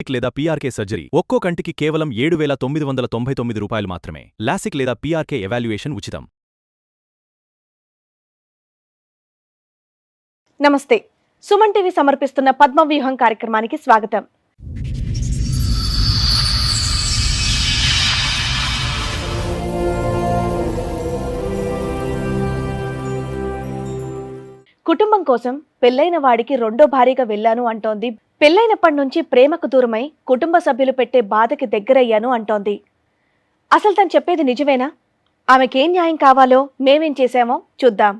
లేదా PRK surgery ఒక్కో కంటికి కేవలం 7,999 రూపాయలు మాత్రమే. లాసిక్ లేదా పీఆర్కే ఎవాల్యుయేషన్ ఉచితం. నమస్తే. సుమన్ టీవీ సమర్పిస్తున్న పద్మవ్యూహం కార్యక్రమానికి స్వాగతం. కుటుంబం కోసం పెళ్లైన వాడికి రెండో భార్యగా వెళ్లాను అంటోంది. పెళ్లైనప్పటి నుంచి ప్రేమకు దూరమై కుటుంబ సభ్యులు పెట్టే బాధకి దగ్గరయ్యాను అంటోంది. అసలు తను చెప్పేది నిజమేనా? ఆమెకేం న్యాయం కావాలో మేమేం చేశామో చూద్దాం.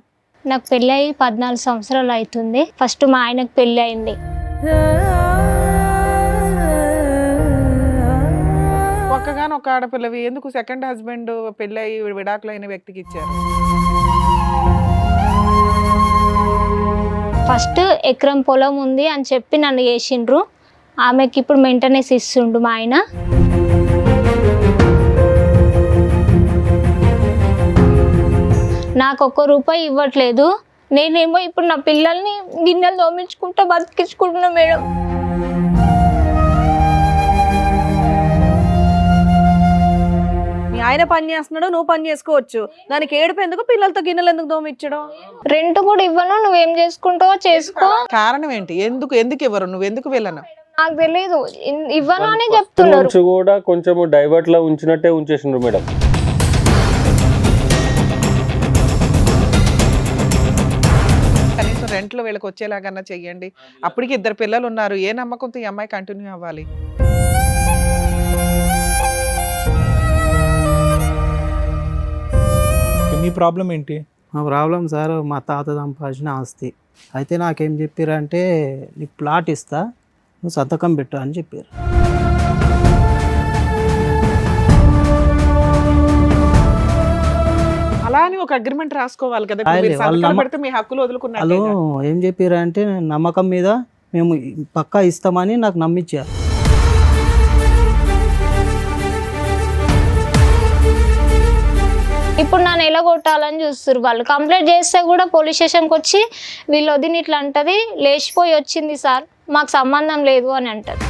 నాకు పెళ్ళి అయ్యి 14 సంవత్సరాలు అవుతుంది. ఫస్ట్ మా ఆయనకు పెళ్ళి అయింది. ఒక్కగానొక్క ఆడపిల్లవి ఎందుకు సెకండ్ హస్బెండ్ పెళ్ళి అయ్యి విడాకులైన వ్యక్తికి ఇచ్చారు? ఫస్ట్ ఎకరం పొలం ఉంది అని చెప్పి నన్ను చేసిండ్రు. ఆమెకి ఇప్పుడు మెయింటెనెన్స్ ఇస్తుండు మా ఆయన. నాకు ₹1 ఇవ్వట్లేదు. నేనేమో ఇప్పుడు నా పిల్లల్ని గిన్నెలు తోమించుకుంటా బతికించుకుంటున్నా మేడం. మీ ఆయన పని చేస్తున్నాడు, నువ్వు పని చేసుకోవచ్చు. దానికి ఏడుపు ఎందుకు? పిల్లలతో గిన్నెలు ఎందుకు దోమిచ్చడం? రెంట్ కూడా ఇవ్వను, నువ్వేం చేసుకుంటావో చేసుకో. కారణం ఏంటి? ఎందుకు ఇవ్వరు? నువ్వు ఎందుకు వెళ్ళను? నాకు తెలియదు, ఇవ్వను అని చెప్తున్నారు. కూడా కొంచెం డైవర్ట్ లా ఉంచినట్టే ఉంచేసిండ్రు మేడం. కనీసం రెంట్లో వీళ్ళకి వచ్చేలాగన్నా చెయ్యండి. అప్పటికి 2 పిల్లలు ఉన్నారు. ఏ నమ్మకంతో ఈ అమ్మాయి కంటిన్యూ అవ్వాలి? మీ ప్రాబ్లం ఏంటి? మా ప్రాబ్లం సార్, మా తాత సంపాదించిన ఆస్తి. అయితే నాకేం చెప్పారంటే, నీకు ప్లాట్ ఇస్తా, నువ్వు సంతకం పెట్టు అని చెప్పారు. అలా అని ఒక అగ్రిమెంట్ రాసుకోవాలి కదా. పెడితే మీ హక్కులు వాళ్ళు వదులుకున్నారు. ఏం చెప్పారంటే, నమ్మకం మీద మేము పక్కా ఇస్తామని నాకు నమ్మించారు. ఇప్పుడు నన్ను ఎలా కొట్టాలని చూస్తారు వాళ్ళు. కంప్లైంట్ చేస్తే కూడా పోలీస్ స్టేషన్కి వచ్చి వీళ్ళు వదిన ఇట్లా అంటది, లేచిపోయి వచ్చింది సార్, మాకు సంబంధం లేదు అని అంటది.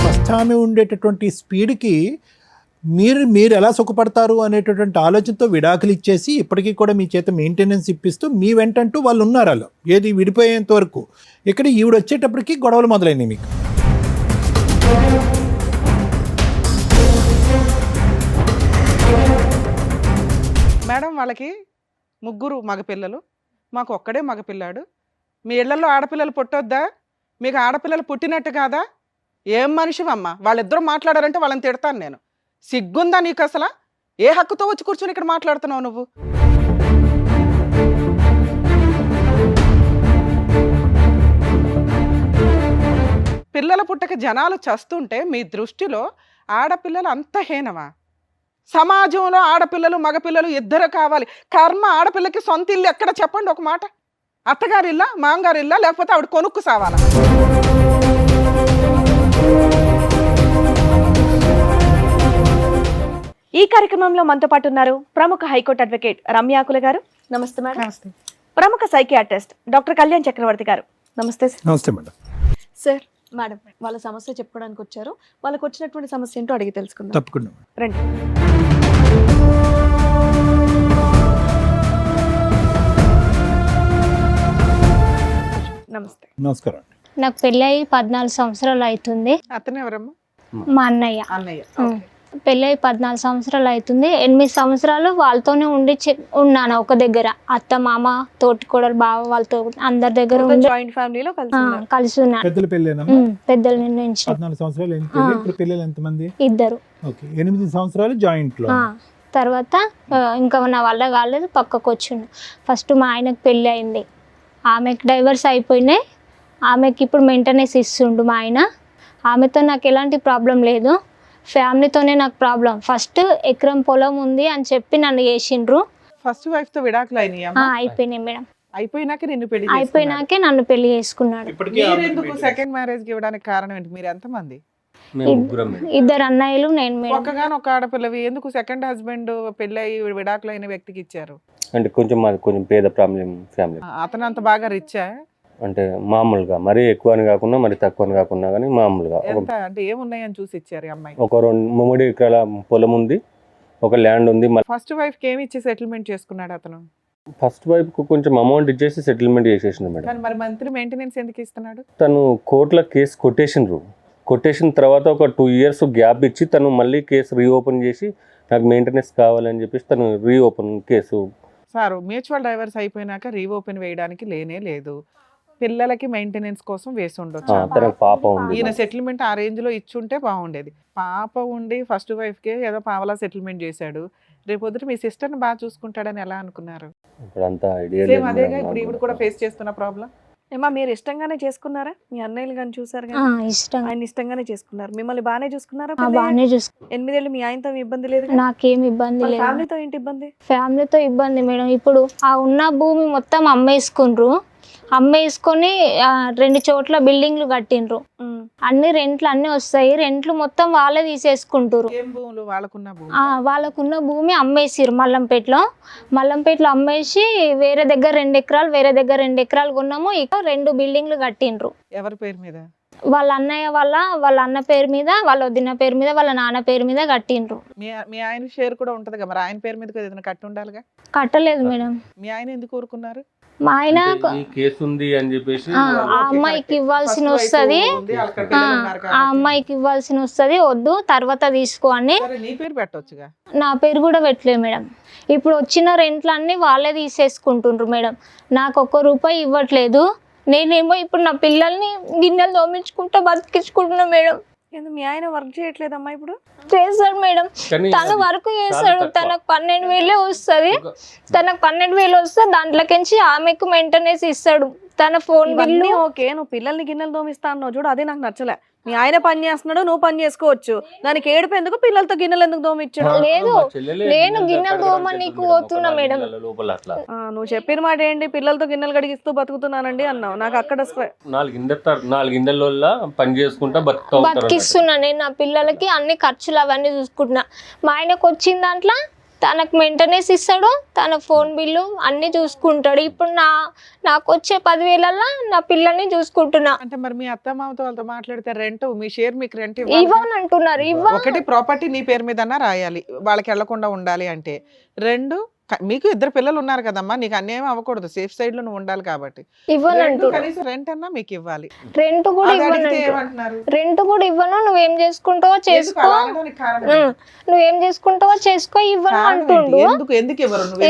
ఫస్ట్ ఆమె ఉండేటటువంటి స్పీడ్కి మీరు ఎలా సుఖపడతారు అనేటటువంటి ఆలోచనతో విడాకులు ఇచ్చేసి ఇప్పటికీ కూడా మీ చేత మెయింటెనెన్స్ ఇప్పిస్తూ మీ వెంటంటూ వాళ్ళు ఉన్నారు. అలా ఏది విడిపోయేంత వరకు. ఇక్కడ ఈవిడ వచ్చేటప్పటికి గొడవలు మొదలైనవి మీకు. మేడం, వాళ్ళకి 3 మగపిల్లలు, మాకు ఒక్కడే మగపిల్లాడు. మీ ఇళ్లలో ఆడపిల్లలు పుట్టొద్దా? మీకు ఆడపిల్లలు పుట్టినట్టు కాదా? ఏం మనిషివమ్మా? వాళ్ళిద్దరూ మాట్లాడారంటే వాళ్ళని తిడతాను నేను. సిగ్గుందా నీకు అసలు? ఏ హక్కుతో వచ్చి కూర్చొని ఇక్కడ మాట్లాడుతున్నావు నువ్వు? పిల్లల పుట్టక జనాలు చస్తుంటే మీ దృష్టిలో ఆడపిల్లలు అంత హీనమా? సమాజంలో ఆడపిల్లలు మగపిల్లలు ఇద్దరు కావాలి. కర్మ, ఆడపిల్లకి సొంత ఇల్లు ఎక్కడ చెప్పండి ఒక మాట. అత్తగారిల్లా, మామగారిల్లా, లేకపోతే ఆవిడ కొనుక్కు సావాలా? ఈ కార్యక్రమంలో మనతో పాటు ఉన్నారు ప్రముఖ హైకోర్టు అడ్వకేట్ రమ్యాకుల గారు. నమస్తే మేడం. నమస్తే. ప్రముఖ సైకియాట్రిస్ట్ డాక్టర్ కళ్యాణ్ చక్రవర్తి గారు. నమస్తే సార్. నమస్తే మేడం. సార్, మేడం వాళ్ళ సమస్య చెప్పుకోవడానికి వచ్చారు. వాళ్ళకి వచ్చినటువంటి సమస్య ఏంటో అడిగి తెలుసుకుందాం. తప్పకుండా. రండి. నమస్తే. నమస్కారం. నాకు పెళ్ళి అయ్యి 14 సంవత్సరాలు అవుతుంది. అతను ఎవరమ్మా? మా అన్నయ్య. అన్నయ్య. పెళ్ళి అయ్యి 14 సంవత్సరాలు అవుతుంది. 8 సంవత్సరాలు వాళ్ళతోనే ఉన్నాను ఒక దగ్గర. అత్త, మామ, తోటికోడలు, బావ, వాళ్ళతో అందరి దగ్గర జాయింట్ ఫ్యామిలీలో కలిసి ఉన్నాను. పెద్దల పెళ్ళేనా? పెద్దల నుంచి 14 సంవత్సరాలు. ఇప్పుడు పిల్లలు ఎంతమంది? 2. ఓకే, 8 సంవత్సరాలు జాయింట్ లో. తర్వాత ఇంకా నా వల్ల కాలేదు, పక్కకు వచ్చిండు. ఫస్ట్ మా ఆయనకు పెళ్ళి అయింది. ఆమెకు డైవర్స్ అయిపోయినాయి. ఆమెకి ఇప్పుడు మెయింటెనెన్స్ ఇస్తుండు మా ఆయన. ఆమెతో నాకు ఎలాంటి ప్రాబ్లం లేదు, ఫ్యామిలీతోనే నాకు ప్రాబ్లం. ఫస్ట్ ఎకరం పొలం ఉంది అని చెప్పి నన్ను చేసిండ్రు. ఫస్ట్ వైఫ్ తో విడాకులు అయినాయి? అయిపోయినాయి మేడం. అయిపోయినాకే నిన్ను పెళ్లి అయిపోయినాకే నన్ను పెళ్లి చేసుకున్నాడు. ఎందుకు సెకండ్ మ్యారేజ్ కి ఇవ్వడానికి కారణం ఏంటి? మీరు ఎంతమంది? మేము ముగ్గురం మేడం. ఇద్దరు అన్నయ్యలు నేను మేడం. ఒక్కగానో ఒక ఆడపిల్లవి ఎందుకు సెకండ్ హస్బెండ్ పెళ్ళయి విడాకులైన వ్యక్తికి ఇచ్చారు? అంటే కొంచెం మాది కొంచెం పేద ఫ్యామిలీ. అతను అంత బాగా రిచ్చా? అంటే మామూలుగా మరీ ఎక్కువ అని కాకుండా మరి తక్కువ అని కాకుండా కానీ మామూలుగా ఎంత అంటే ఏమున్నాయని చూసి ఇచ్చారు ఈ అమ్మాయి? ఒక 3 ఎకరాల పొలం ఉంది, ఒక ల్యాండ్ ఉంది. ఫస్ట్ వైఫ్ కి ఏమి ఇచ్చి సెటిల్మెంట్ చేసుకున్నాడు అతను? ఫస్ట్ వైఫ్ కు కొంచెం అమౌంట్ ఇచ్చేసి సెటిల్మెంట్ చేసేసిండు మేడం. కానీ మరి మంత్లీ మెయింటెనెన్స్ ఎందుకు ఇస్తున్నాడు? తను కోర్టులో కేసు కొట్టేసిన తర్వాత ఒక 2 years గ్యాప్ ఇచ్చి తను మళ్ళీ కేసు రీఓపెన్ చేసి నాకు మెయింటెనెన్స్ కావాలని చెప్పేసి తను reopen case. Sir mutual divorce అయిపోయినాక రీఓపెన్ వేయడానికి లేనే లేదు. పిల్లలకి మెయింటెనెన్స్ కోసం వేసి ఉండొచ్చు. తనకు పాప ఉంది. ఈయన సెటిల్మెంట్ ఆ రేంజ్ లో ఇచ్చుంటే బాగుండేది. పాప ఉండి ఫస్ట్ వైఫ్ కి ఏదో పావలా సెటిల్మెంట్ చేశాడు. రేపు పొద్దుట మీ సిస్టర్ ని బాగా చూసుకుంటాడని ఎలా అనుకున్నారు? ఇప్పుడంతా ఐడియా సేమ్ అదేగా ఇప్పుడు ఈవిడ కూడా ఫేస్ చేస్తున్న ప్రాబ్లం. ఏమా మీరు ఇష్టంగానే చేసుకున్నారా? మీ అన్నయ్యలు కానీ చూసారు ఆ, ఇష్టం. ఆయన ఇష్టంగానే చేసుకున్నారు. మిమ్మల్ని బాగానే చూసుకున్నారా? బాగానే చూసుకో. 8 ఏళ్ళు మీ ఆయనతో మీ ఇబ్బంది లేదు? నాకేం ఇబ్బంది లేదు. ఫ్యామిలీతో ఏంటి ఇబ్బంది? ఫ్యామిలీతో ఇబ్బంది మేడం. ఇప్పుడు ఆ ఉన్న భూమి మొత్తం అమ్మేసుకుండ్రు. అమ్మేసుకొని 2 చోట్ల బిల్డింగ్లు కట్టిండ్రు. అన్ని రెంట్లు అన్ని వస్తాయి. రెంట్లు మొత్తం వాళ్ళే తీసేసుకుంటారు. ఏం భూములు వాళ్ళకున్న భూమి? వాళ్ళకున్న భూమి అమ్మేసిరు మల్లంపేటలో అమ్మేసి వేరే దగ్గర 2 ఎకరాలు వేరే దగ్గర 2 ఎకరాలు కొన్నాము. ఇక 2 బిల్డింగ్లు కట్టిండ్రు. ఎవరి పేరు మీద? వాళ్ళ అన్నయ్య వాళ్ళ అన్న పేరు మీద, వాళ్ళ వదిన పేరు మీద, వాళ్ళ నాన్న పేరు మీద కట్టిండ్రు. మీ ఆయన షేర్ కూడా ఉంటది కదా, మరి ఆయన పేరు మీద ఏదైనా కట్టి ఉండాలిగా? కట్టలేదు మేడం. మీ ఆయన ఎందుకు ఊరుకున్నారు? మా ఆయన కేసు ఉంది అని చెప్పేసి ఆ అమ్మాయికి ఇవ్వాల్సిన వస్తుంది, ఆ అమ్మాయికి ఇవ్వాల్సిన వస్తుంది, వద్దు తర్వాత తీసుకో అని. నీ పేరు పెట్టొచ్చుగా. నా పేరు కూడా పెట్టలేదు మేడం. ఇప్పుడు వచ్చిన రెంట్లన్నీ వాళ్ళే తీసేసుకుంటుండ్రు మేడం. నాకు 1 రూపాయి ఇవ్వట్లేదు. నేనేమో ఇప్పుడు నా పిల్లల్ని గిన్నెలు తోమించుకుంటా బతికించుకుంటున్నా మేడం. మీ ఆయన వర్క్ చేయట్లేదమ్మా? ఇప్పుడు చేస్తాడు మేడం. తను వర్క్ చేస్తాడు. తనకు 12,000 వస్తుంది. తనకు 12,000 వస్తే దాంట్లోకించి ఆమెకు మెయింటెనెన్స్ ఇస్తాడు. తన ఫోన్ బిల్లు. ఓకే, నువ్వు పిల్లల్ని గిన్నెలు తోమిస్తా అన్నావు చూడు, అదే నాకు నచ్చలే. మీ ఆయన పని చేస్తున్నాడు, నువ్వు పని చేసుకోవచ్చు. దానికి ఏడుపు ఎందుకు? పిల్లలతో గిన్నెలు ఎందుకు తోమిచ్చాడు? లేదు, నేను గిన్నెలు తోమని నీకు పోతున్నా మేడం. నువ్వు చెప్పిన మాట ఏంటి? పిల్లలతో గిన్నెలు కడిగిస్తూ బతుకుతున్నానండి అన్నావు. నాకు అక్కడ 4 ఇండ్ల పని చేసుకుంటా బతికిస్తున్నా. నేను నా పిల్లలకి అన్ని ఖర్చులు అవన్నీ చూసుకుంటున్నా. మా ఆయనకు వచ్చిన దాంట్లో తనకు మెయింటెనెన్స్ ఇస్తాడు, తన ఫోన్ బిల్లు అన్ని చూసుకుంటాడు. ఇప్పుడు నాకు వచ్చే 10,000 నా పిల్లల్ని చూసుకుంటున్నా. అంటే మరి మీ అత్తమామతో వాళ్ళతో మాట్లాడితే రెంట్, మీ షేర్ మీకు రెంట్ ఇవ్వని అంటున్నారు. ఒకటి ప్రాపర్టీ నీ పేరు మీద రాయాలి, వాళ్ళకి వెళ్లకుండా ఉండాలి అంటే. 2 మీకు 2 పిల్లలు ఉన్నారు కదమ్మా, నీకు అన్యాయం అవ్వకూడదు. సేఫ్ సైడ్ లో నువ్వు ఉండాలి కాబట్టి కనీసం రెంట్ అన్నా మీకు ఇవ్వాలి. రెంట్ కూడా ఇవ్వను. నువ్వేం చేసుకుంటావో చేసుకో, నువ్వేం చేసుకుంటావో చేసుకో, ఇవ్వను అంటుండు.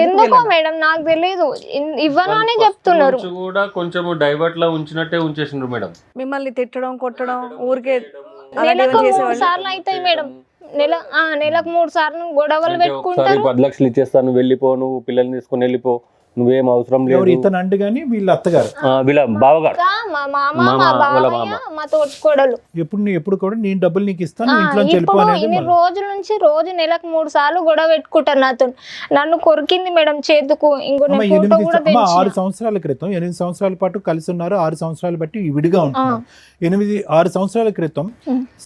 ఎందుకో మేడం నాకు తెలియదు. ఇవ్వను అని చెప్తున్నారు. కొంచెం డైవర్ట్ లా ఉంచినట్టే ఉంచేసిండ్రు మేడం. మిమ్మల్ని తిట్టడం కొట్టడం ఊరికే నెలకు 3 సార్లు అవుతాయి మేడం. నెలకు 3 సార్లు గొడవలు పెట్టుకుంటారు. 10 లక్షలు ఇచ్చేస్తాను, వెళ్ళిపో, నువ్వు పిల్లల్ని తీసుకొని వెళ్ళిపో, నువ్వేం అవసరం లేదు. ఇతను అంటే గానీ వీళ్ళ అత్తగారు, వీళ్ళ బావగారు, మా మామ, మా బావయ్య, మా తోటికోడలు. ఎప్పుడు కూడా నేను డబ్బులు నీకు ఇస్తాను, ఇంట్లో ఇప్పుడు ఇన్ని రోజుల నుంచి రోజు నెలకు 3 సార్లు గొడవ పెట్టుకుంటారు నాతో. నన్ను కొరికింది మేడం చేతుకు. ఇంకో 6 సంవత్సరాల క్రితం 8 సంవత్సరాల పాటు కలిసి ఉన్నారు. 6 సంవత్సరాలు బట్టి విడిగా ఉంటున్నారు. 6 సంవత్సరాల క్రితం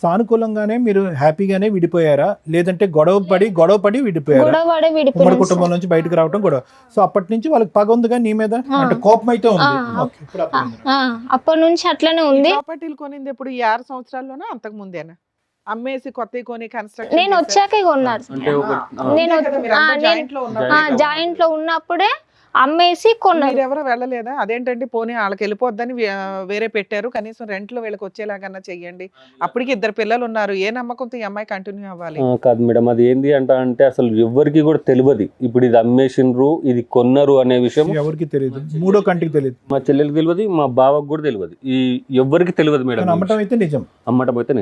సానుకూలంగానే మీరు హ్యాపీగానే విడిపోయారా, లేదంటే గొడవ పడి విడిపోయారా? ఉమ్మడి కుటుంబం నుంచి బయటకు రావడం గొడవ. సో అప్పటి నుంచి వాళ్ళకి పగ ఉందిగా నీ మీద, అంటే కోపం అయితే ఉంది. అప్పటి నుంచి అట్లనే ఉంది. ప్రాపర్టీలు కొనింది ఎప్పుడు? ఈ 6 సంవత్సరాల్లోనే అంతకు ముందేనా? అమ్మేసి కొత్త కొని కన్స్ట్రక్షన్? నేను వచ్చాకే కొన్నారు. నేను జాయింట్ లో ఉన్నప్పుడే అమ్మేసి కొన్నారు. మీరు ఎవరు వెళ్ళలేదా? అదేంటంటే పోనీ వాళ్ళకి వెళ్ళిపోద్దని వేరే పెట్టారు, కనీసం రెంట్ లో వీళ్ళకి వచ్చేలాగన్నా చెయ్యండి. అప్పటికి 2 పిల్లలు ఉన్నారు. ఏ నమ్మకంతో ఈ అమ్మాయి కంటిన్యూ అవ్వాలి? కాదు మేడం, అది ఏంది అంటే అసలు ఎవరికి కూడా తెలియదు. ఇప్పుడు ఇది అమ్మేసిండ్రు, ఇది కొన్నారు అనే విషయం ఎవరికి తెలియదు. 3వ కంటికి తెలియదు. మా చెల్లెలకి తెలియదు, మా బావకు కూడా తెలియదు. ఈ ఎవరికి తెలియదు మేడం. అమ్మటం అయితే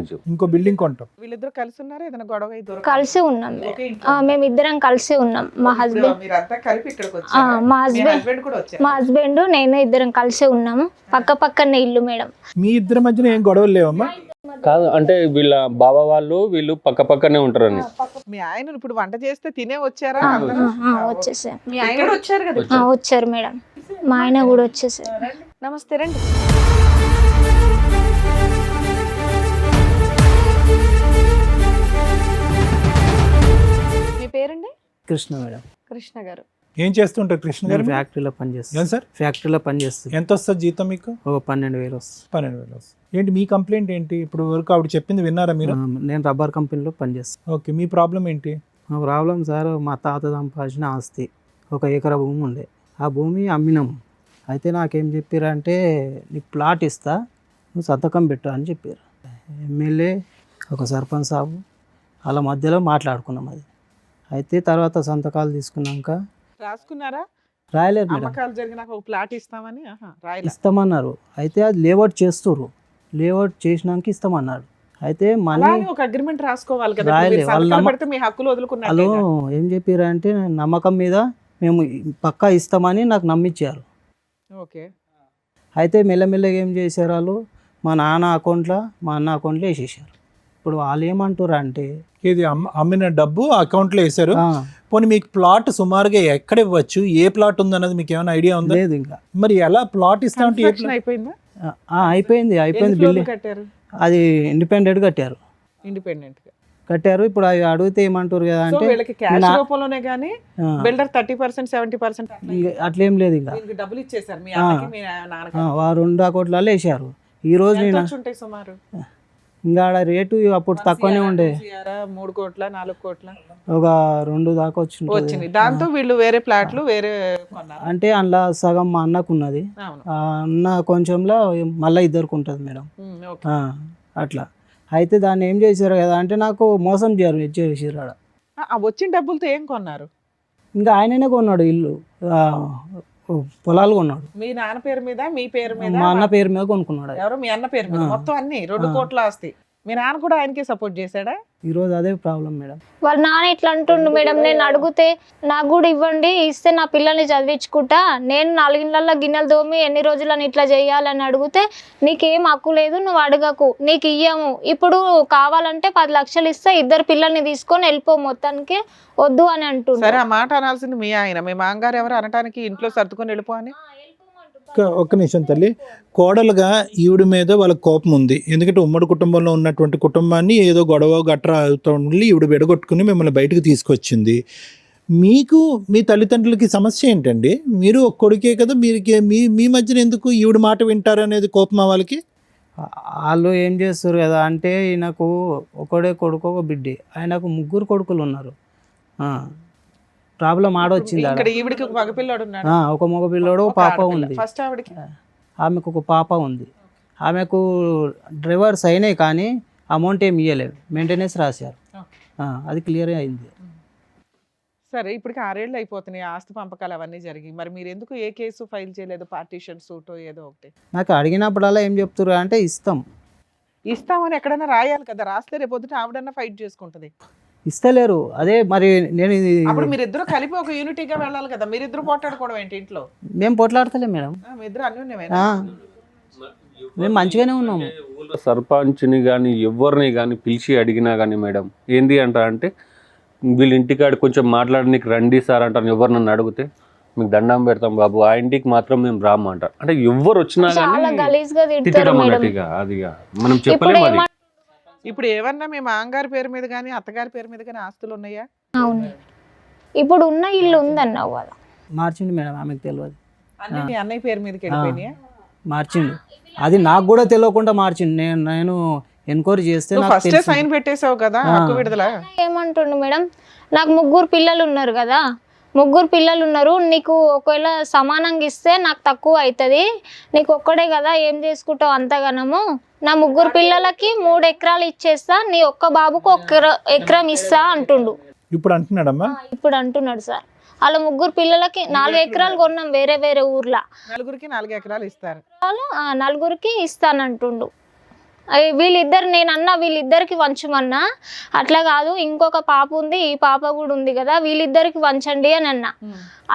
నిజం. ఇంకో బిల్డింగ్ కొంటాం. వీళ్ళిద్దరు కలిసి ఉన్నారు? ఏదైనా గొడవ కలిసి ఉన్నాం. మేమిద్దరం కలిసి ఉన్నాం. మా హస్బెండ్ మా హస్బెండ్ నేను ఇద్దరం కలిసి ఉన్నాము. పక్కనే ఇల్లు మేడం. మీ ఇద్దరి మధ్యన ఏం గొడవలు లేవమ్మా? కాదు, అంటే వీళ్ళ బావ వీళ్ళు పక్కనే ఉంటారని. మీ ఆయన ఇప్పుడు వంట చేస్తే తినే వచ్చారా? వచ్చేసారు. మీ ఆయన కూడా వచ్చారు కదా? వచ్చారు మేడం. మా ఆయన కూడా వచ్చేసారు. నమస్తే రండి. పేరండి? కృష్ణ మేడం. కృష్ణ గారు. ఏం చేస్తుంటారు కృష్ణ గారు? నేను ఫ్యాక్టరీలో పనిచేస్తాను. ఏం సార్? ఫ్యాక్టరీలో పనిచేస్తుంది. ఎంత వస్తుంది జీతం మీకు? ఒక 12,000 వస్తుంది. 12,000 వస్తుంది. ఏంటి మీ కంప్లైంట్ ఏంటి? ఇప్పుడు వరకు ఆవిడ చెప్పింది విన్నారా మీరు? నేను రబ్బర్ కంపెనీలో పనిచేస్తాను. ఓకే, మీ ప్రాబ్లం ఏంటి? మా ప్రాబ్లం సార్, మా తాత సంపాదించిన ఆస్తి 1 ఎకరా భూమి ఉండే. ఆ భూమి అమ్మినాం. అయితే నాకేం చెప్పారంటే నీకు ప్లాట్ ఇస్తా, నువ్వు సంతకం పెట్టు అని చెప్పారు. ఎమ్మెల్యే, ఒక సర్పంచ్ సాబు వాళ్ళ మధ్యలో మాట్లాడుకున్నాం అది. అయితే తర్వాత సంతకాలు తీసుకున్నాక రాసుకున్నారా? రాయలేరు మేడం. అమ్మకాలు జరిగినాక ఒక ప్లాట్ ఇస్తామని? రాయలే. ఇస్తామన్నారు. అయితే అది లేఅవుట్ చేస్తుర్రు. లేఅవుట్ చేసినాక ఇస్తామన్నారు. అయితే మనీ అలానే ఒక అగ్రిమెంట్ రాసుకోవాలి కదా. రాయలే. మీరు వాళ్ళు సంతకాలు పెడితే మీ హక్కులు వాళ్ళు వదులుకున్నారు. ఏం చెప్పారంటే నమ్మకం మీద మేము పక్కా ఇస్తామని నాకు నమ్మించారు. ఓకే. అయితే మెల్లమెల్లగా ఏం చేశారు వాళ్ళు, మా నాన్న అకౌంట్లో మా అన్న అకౌంట్లో వేసేసారు. ఇప్పుడు వాళ్ళు ఏమంటారు అంటే ఇది అమ్మిన డబ్బు అకౌంట్లో వేశారు. పోనీ మీకు ప్లాట్ సుమారుగా ఎక్కడ ఇవ్వచ్చు, ఏ ప్లాట్ ఉందన్నది మీకు ఏమైనా ఐడియా ఉందా? లేదు ఇంకా. మరి ఎలా ప్లాట్ ఇస్తా ఉంటే ఏ Construction అయిపోయిందా? అయిపోయింది ఎన్ని బిల్డింగ్. ఫ్లోర్లు కట్టారు? అది ఇండిపెండెంట్ కట్టారు. ఇండిపెండెంట్ గా కట్టారు. ఇప్పుడు అవి అడిగితే ఏమంటారు కదా సో అంటే వీళ్ళకి క్యాష్ రూపంలోనే కానీ బిల్డర్ 30% 70% అట్లేం లేదు ఇంకా. వీళ్ళకి డబ్బులు ఇచ్చేసారు మీ అన్నకి మీ నాన్నకి. వారు 2 అకౌంట్లలో వేసారు. ఈ రోజు ఎంత నేను వచ్చి ఉంటాయి సుమారు? ఇంకా ఆడ రేటు అప్పుడు తక్కువనే ఉండే. 3 కోట్ల 4 కోట్ల ఒక 2 దాకా వచ్చింది. వచ్చింది. దాంతో వీళ్ళు వేరే ప్లాట్లు వేరే కొన్నారు. అంటే అందులో సగం మా అన్నకు ఉన్నది, అవును. ఆ అన్న కొంచెంలో మళ్ళీ ఇద్దరికి ఉంటుంది మేడం. ఓకే. అట్లా. అయితే దాన్ని ఏం చేశారు కదా అంటే నాకు మోసం చేసారు ఆడ. ఆ వచ్చిన డబ్బులతో ఏం కొన్నారు? ఇంకా ఆయననే కొన్నాడు ఇల్లు, పొలాలు కొన్నాడు. మీ నాన్న పేరు మీద, మీ పేరు మీద, మా అన్న పేరు మీద కొనుక్కున్నాడు. ఎవరో మీ అన్న పేరు మీద మొత్తం అన్ని 2 కోట్ల ఆస్తి. మీ నాన్న కూడా ఆయనకే సపోర్ట్ చేశాడా? ఈరోజు అదే ప్రాబ్లం మేడం. వాళ్ళ నాన్న ఇట్లా అంటుండు మేడం. నేను అడిగితే నాకు కూడా ఇవ్వండి, ఇస్తే నా పిల్లల్ని చదివించుకుంటా, నేను 4 ఇళ్ళల్లో గిన్నెలు దోమి ఎన్ని రోజులని ఇట్లా చేయాలని అడిగితే నీకేం హక్కు లేదు, నువ్వు అడగకు, నీకు ఇయ్యము, ఇప్పుడు కావాలంటే 10 లక్షలు ఇస్తే 2 పిల్లల్ని తీసుకొని వెళ్ళిపో, మొత్తానికి వద్దు అని అంటుండు. సరే, ఆ మాట అనాల్సింది మీ ఆయన. మీ మాంగారు ఎవరు అనటానికి ఇంట్లో సర్దుకొని వెళ్ళిపో అని? ఒక్క నిమిషం తల్లి, కోడలుగా ఈవిడ మీద వాళ్ళకి కోపం ఉంది. ఎందుకంటే ఉమ్మడి కుటుంబంలో ఉన్నటువంటి కుటుంబాన్ని ఏదో గొడవ గట్రా అవుతుంది, ఈవిడ విడగొట్టుకుని మిమ్మల్ని బయటకు తీసుకొచ్చింది. మీకు మీ తల్లిదండ్రులకి సమస్య ఏంటండి? మీరు ఒక కొడుకే కదా, మీరు మీ మధ్యన ఎందుకు ఈవిడ మాట వింటారు అనేది కోపం వాళ్ళకి? వాళ్ళు ఏం చేస్తారు కదా అంటే ఈయనకు ఒకడే కొడుకు, ఒక బిడ్డే. ఆయనకు 3 కొడుకులు ఉన్నారు. ప్రాబ్లం ఆడొచ్చింది. ఇక్కడ ఈవిడికి ఒక మగపిల్లాడు ఉన్నాడు. ఒక మగ పిల్లోడు, ఒక పాప ఉంది. ఫస్ట్ ఆవిడకి ఆమెకు ఒక పాప ఉంది. ఆమెకు డ్రైవర్స్ అయినాయి కానీ అమౌంట్ ఏమి ఇవ్వలేదు, మెయింటెనెన్స్ రాశారు. అది క్లియర్ అయింది. సరే, ఇప్పటికి 6 ఏళ్ళు అయిపోతున్నాయి ఆస్తి పంపకాలు అవన్నీ జరిగి. మరి మీరు ఎందుకు ఏ కేసు ఫైల్ చేయలేదు? పార్టీషన్ సూట్ ఏదో ఒకటి. నాకు అడిగినప్పుడల్లా ఏం చెప్తారు అంటే ఇస్తామని ఎక్కడైనా రాయాలి కదా. రాస్తే రేపు పొద్దున ఆవిడన్నా ఫైట్ చేసుకుంటది. ఇస్తలేరు. అదే మరి నేను అప్పుడు మీరిద్దరు కలిపి ఒక యూనిటీగా వెళ్ళాలి కదా. మీరిద్దరు పోట్లాడుకోవడం ఏంటి ఇంట్లో? మేము పోట్లాడతలే మేడం. మీ ఇద్దరు అన్యోన్యమేనా? మేము మంచిగానే ఉన్నాము. ఊళ్ళో సర్పంచ్ని కానీ ఎవరిని కానీ పిలిచి అడిగినా కానీ మేడం ఏంది అంటే వీళ్ళ ఇంటికాడ కొంచెం మాట్లాడడానికి రండి సార్ అంటారు. ఎవరు నన్ను అడిగితే మీకు దండం పెడతాం బాబు, ఆ ఇంటికి మాత్రం మేము రాము అంటారు. అంటే ఎవరు వచ్చినా చాలా కానీ గలీజ్గా తిడతారు తిట్టడం మేడం. అన్నట్టుగా అది మనం చెప్పలేము. అది ఇప్పుడు ఏమన్నా మీ మాంగారి పేరు మీద కానీ అత్తగారి పేరు మీద కానీ ఆస్తులు ఉన్నాయా? అవును, ఇప్పుడు ఉన్న ఇల్లు ఉందన్నావు కదా. మార్చిండు మేడం, ఆమెకు తెలియదు. అన్ని మీ అన్నయ్య పేరు మీదకి వెళ్ళిపోయినాయా? మార్చిండు. అది నాకు కూడా తెలియకుండా మార్చిండు. నేను ఎంక్వైరీ చేస్తే నాకు ఫస్ట్ తెలిసింది. సైన్ పెట్టేసావు కదా హక్కు విడుదల. ఏమంటుండు మేడం, నాకు 3 పిల్లలు ఉన్నారు కదా, 3 పిల్లలు ఉన్నారు, నీకు ఒకవేళ సమానంగా ఇస్తే నాకు తక్కువ అవుతుంది, నీకు ఒక్కడే కదా ఏం చేసుకుంటావు అంతగానము, నా 3 పిల్లలకి 3 ఎకరాలు ఇచ్చేస్తా, నీ ఒక్క బాబుకు 1 ఎకరం ఇస్తా అంటుండు. ఇప్పుడు అంటున్నాడమ్మా? ఇప్పుడు అంటున్నాడు సార్. వాళ్ళ 3 పిల్లలకి 4 ఎకరాలు కొన్నాం వేరే వేరే ఊర్లో. నలుగురికి 4 ఎకరాలు ఇస్తారు. 4 ఇస్తానంటుండు. వీళ్ళిద్దరు, నేనన్నా వీళ్ళిద్దరికి వంచమన్నా, అట్లా కాదు ఇంకొక పాప ఉంది, ఈ పాప కూడా ఉంది కదా, వీళ్ళిద్దరికి వంచండి అని అన్నా.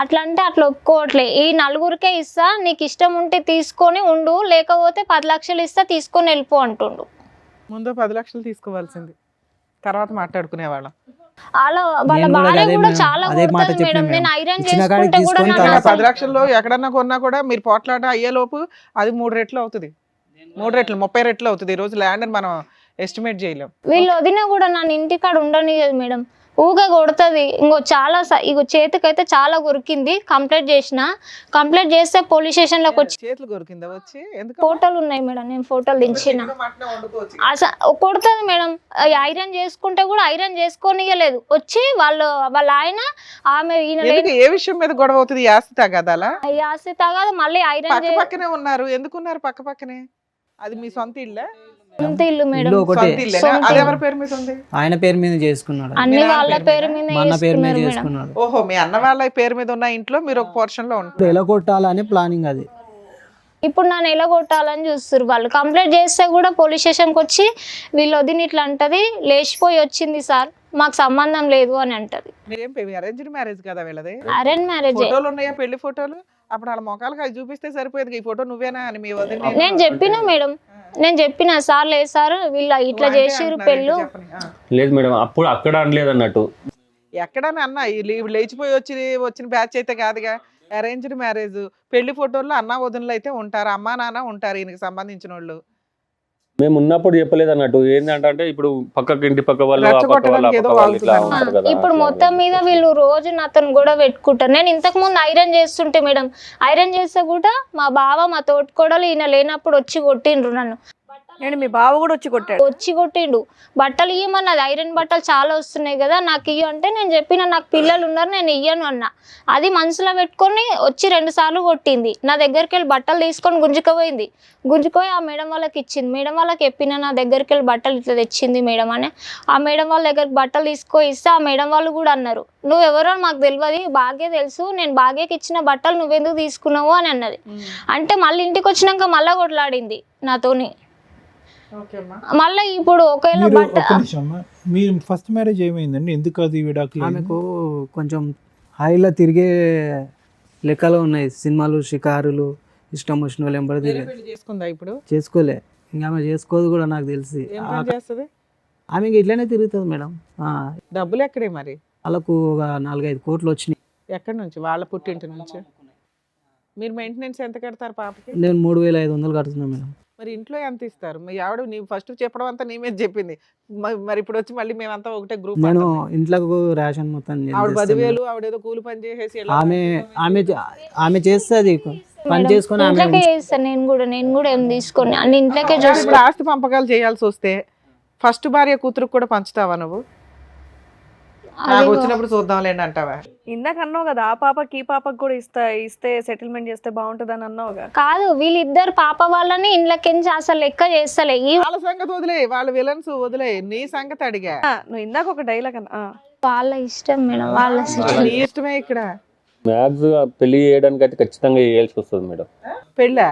అట్లా అంటే అట్లా ఒప్పుకోవట్లే. ఈ 4 ఇస్తా, నీకు ఇష్టం ఉంటే తీసుకొని ఉండు, లేకపోతే 10 లక్షలు ఇస్తా తీసుకొని వెళ్ళిపో అంటుండు. ముందు 10 లక్షలు తీసుకోవాల్సింది, తర్వాత మాట్లాడుకునేవాళ్ళం. వాళ్ళ భార్య కూడా చాలా కొడుతుంది మేడం. నేను ఐరన్ చేసుకుంటే కూడా 10 లక్షల్లో ఎక్కడన్నా కొన్నా కూడా మీరు పోట్లాట అయ్యేలోపు అది 3 రెట్లు అవుతుంది. 3 రెట్లు 30 రెట్లు అవుతుంది. ఈ రోజు ల్యాండ్ మనం ఎస్టిమేట్ చేయలేం. వీళ్ళు వదిన కూడా నన్ను ఇంటికాడ ఉండనియదు మేడం. ఊగా కొడుతుంది. ఇంకో చాలా ఇగో చేతికైతే చాలా కొరికింది. కంప్లైంట్ చేస్తే పోలీస్ స్టేషన్లోకి వచ్చి చేతులు కొరికిందా వచ్చి? ఎందుకు ఫోటోలు ఉన్నాయి మేడం, నేను ఫోటోలు దించిన. అసలు కొడుతుంది మేడం. ఐరన్ చేసుకుంటే కూడా ఐరన్ చేసుకోనియలేదు. వచ్చి వాళ్ళ ఆయన ఆమె ఈయన ఎందుకు? ఏ విషయం మీద గొడవ అవుతుంది? ఆస్తి తగాదాలా? ఆస్తి తగాదు, మళ్ళీ ఐరన్ పక్క పక్కనే ఉన్నారు, ఎందుకున్నారు పక్క పక్కనే? అది మీ సొంత ఇల్లా? సొంత ఇల్లు మేడం. ఇల్లు ఒకటే. సొంత ఇల్లేనా? సొంత అది ఇల్లు. ఎవరి పేరు మీద ఉంది? ఆయన పేరు మీద చేసుకున్నాడు, అన్ని మీ నాన్న వాళ్ళ పేరు పేరు మీద? మీద మా అన్న పేరు మీద చేసుకున్నారు మేడం. చేసుకున్నాడు. ఓహో, మీ అన్న వాళ్ళ పేరు మీద ఉన్న ఇంట్లో మీరు ఒక పోర్షన్ లో ఉంటారు. ఎలా కొట్టాలని ప్లానింగ్ అది. ఇప్పుడు నన్ను ఎలా కొట్టాలని చూస్తారు వాళ్ళు. కంప్లైంట్ చేస్తే కూడా పోలీస్ స్టేషన్కి వచ్చి వీళ్ళు వదిన ఇట్లా అంటది, లేచిపోయి వచ్చింది సార్, మాకు సంబంధం లేదు అని అంటది. మీరేం అరేంజ్డ్ మ్యారేజ్ కదా వీళ్ళది? Arrange marriage. ఫోటోలు ఉన్నాయా, పెళ్లి ఫోటోలు? అప్పుడు వాళ్ళ మొఖాలకు అవి చూపిస్తే సరిపోయేది, ఈ ఫోటో నువ్వేనా అని మీ వదిన. నేను చెప్పిన మేడం, నేను చెప్పిన సార్ లేదు సార్ వీళ్ళు ఇట్లా చేసిర్రు పెళ్ళు. లేదు మేడం, అప్పుడు అక్కడ అనలేదు అన్నట్టు. ఎక్కడని అన్న లేచిపోయి వచ్చిన బ్యాచ్ అయితే కాదుగా. అరేంజ్డ్ మ్యారేజ్, పెళ్లి ఫోటోల్లో అన్న వదినలు అయితే ఉంటారు, అమ్మా నాన్న ఉంటారు ఈయనకి సంబంధించిన వాళ్ళు. మేము ఉన్నప్పుడు చెప్పలేదు అన్నట్టు. ఏంటంటే ఇప్పుడు పక్కకి ఇంటి పక్క వాళ్ళు ఆ పక్క వాళ్ళు, ఆ రెచ్చగొట్టడానికి ఏదో పక్క వాళ్ళు ఇట్లా వాగుతున్నారు. ఉంటారు కదా. ఇప్పుడు మొత్తం మీద వీళ్ళు రోజు నాతోని కూడా పెట్టుకుంటారు. నేను ఇంతకు ముందు ఐరన్ చేస్తుంటే మేడం, ఐరన్ చేస్తే కూడా మా బావ మా తోటికోడలు ఈయన లేనప్పుడు వచ్చి కొట్టిండ్రు నన్ను. నేను మీ బావ కూడా వచ్చి కొట్టిండు. బట్టలు ఇయ్యమన్నది, ఐరన్ బట్టలు చాలా వస్తున్నాయి కదా నాకు ఇయ్య అంటే, నేను చెప్పిన నాకు పిల్లలు ఉన్నారు నేను ఇయ్యను అన్న. అది మనసులో పెట్టుకొని వచ్చి 2 సార్లు కొట్టింది. నా దగ్గరికి వెళ్ళి బట్టలు తీసుకొని గుంజుకుపోయి ఆ మేడం వాళ్ళకి ఇచ్చింది. మేడం వాళ్ళకి చెప్పిన నా దగ్గరికి వెళ్ళి బట్టలు ఇట్లా తెచ్చింది మేడం అని. ఆ మేడం వాళ్ళ దగ్గరికి బట్టలు ఇస్తే ఆ మేడం వాళ్ళు కూడా అన్నారు, నువ్వెవరో మాకు తెలియదు, బాగే తెలుసు, నేను బాగేకి ఇచ్చిన బట్టలు నువ్వెందుకు తీసుకున్నావు అని అన్నది. అంటే మళ్ళీ ఇంటికి వచ్చినాక మళ్ళీ కొట్లాడింది నాతోని. మళ్ళీ ఇప్పుడు ఒకవేళ మీరు ఫస్ట్ మ్యారేజ్ ఏమైందండి? ఎందుకు అది విడాకులు? ఆమెకు కొంచెం హైలో తిరిగే లెక్కలో ఉన్నాయి, సినిమాలు షికారులు, ఇష్టం వచ్చిన వాళ్ళు ఎంబడి తిరిగి చేసుకుందా ఇప్పుడు? చేసుకోలే. ఇంకా ఆమె చేసుకోదు కూడా నాకు తెలిసి. ఏం పని చేస్తుంది ఆమె ఇట్లనే తిరుగుతుంది మేడం. డబ్బులు ఎక్కడే మరి? వాళ్ళకు ఒక 4-5 కోట్లు వచ్చినాయి. ఎక్కడి నుంచి? వాళ్ళ పుట్టింటి నుంచి. మీరు మెయింటెనెన్స్ ఎంత కడతారు పాపకి? నేను 3,500 కడుతున్నాను మేడం. మరి ఇంట్లో ఎంత ఇస్తారు? మీ ఆవిడ నీ ఫస్ట్ చెప్పడం అంతా నీ మీద చెప్పింది, మరి ఇప్పుడు వచ్చి మళ్ళీ మేమంతా ఒకటే గ్రూప్. నేను ఇంట్లోకి రేషన్ మొత్తం ఆవిడ 10,000, ఆవిడ ఏదో కూలి పని చేసేసి ఆమె చేస్తుంది పని చేసుకొని ఆమె ఇంట్లోకే చేస్తాను. నేను కూడా ఏం తీసుకొని అన్ని ఇంట్లోకే చూస్తాను. ఇప్పుడు ఆస్తి పంపకాలు చేయాల్సి వస్తే ఫస్ట్ భార్య కూతురుకు కూడా పంచుతావా నువ్వు? నాకు వచ్చినప్పుడు చూద్దాంలేండి అంటావా? ఇందాక అన్నావు కదా, ఆ పాపకి ఈ పాపకి కూడా ఇస్తే సెటిల్మెంట్ చేస్తే బాగుంటుంది అని అన్నావుగా. కాదు, వీళ్ళిద్దరు పాప వాళ్ళని ఇంట్లోకించి అసలు లెక్క చేస్తలే. వాళ్ళ సంగతి వదిలే, వాళ్ళ విలన్స్ వదిలే, నీ సంగతి అడిగా. నువ్వు ఇందాక ఒక డైలాగ్ అన్నా. వాళ్ళ ఇష్టం మేడం, వాళ్ళ నీ ఇష్టమే. ఇక్కడ మ్యాథ్స్ పెళ్లి చేయడానికి అయితే ఖచ్చితంగా చేయాల్సి వస్తుంది మేడం. పెళ్ళా?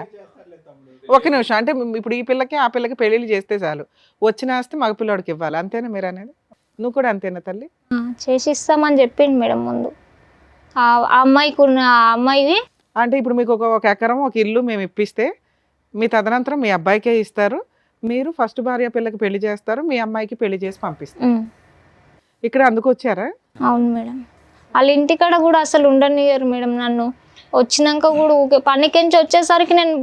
ఒక నిమిషం, అంటే ఇప్పుడు ఈ పిల్లకి ఆ పిల్లకి పెళ్లిళ్ళు చేస్తే చాలు, వచ్చిన ఆస్తి మగ పిల్లోడికి ఇవ్వాలి, అంతేనా మీరు అనేది? నువ్వు కూడా అంతేనా తల్లి? చేసిస్తామని చెప్పింది మేడం ముందు. ఆ అమ్మాయికి ఉన్న అమ్మాయి అంటే ఇప్పుడు మీకు ఒక ఎకరం, ఒక ఇల్లు మేము ఇప్పిస్తే మీ తదనంతరం మీ అబ్బాయికే ఇస్తారు, మీరు ఫస్ట్ భార్య పిల్లకి పెళ్లి చేస్తారు, మీ అమ్మాయికి పెళ్లి చేసి పంపిస్తారు. ఇక్కడ అందుకు వచ్చారా? అవును మేడం. వాళ్ళ ఇంటికాడ కూడా అసలు ఉండనియరు మేడం నన్ను. వచ్చినాక కూడా ఊకే పనికించి వచ్చేసరికి నేను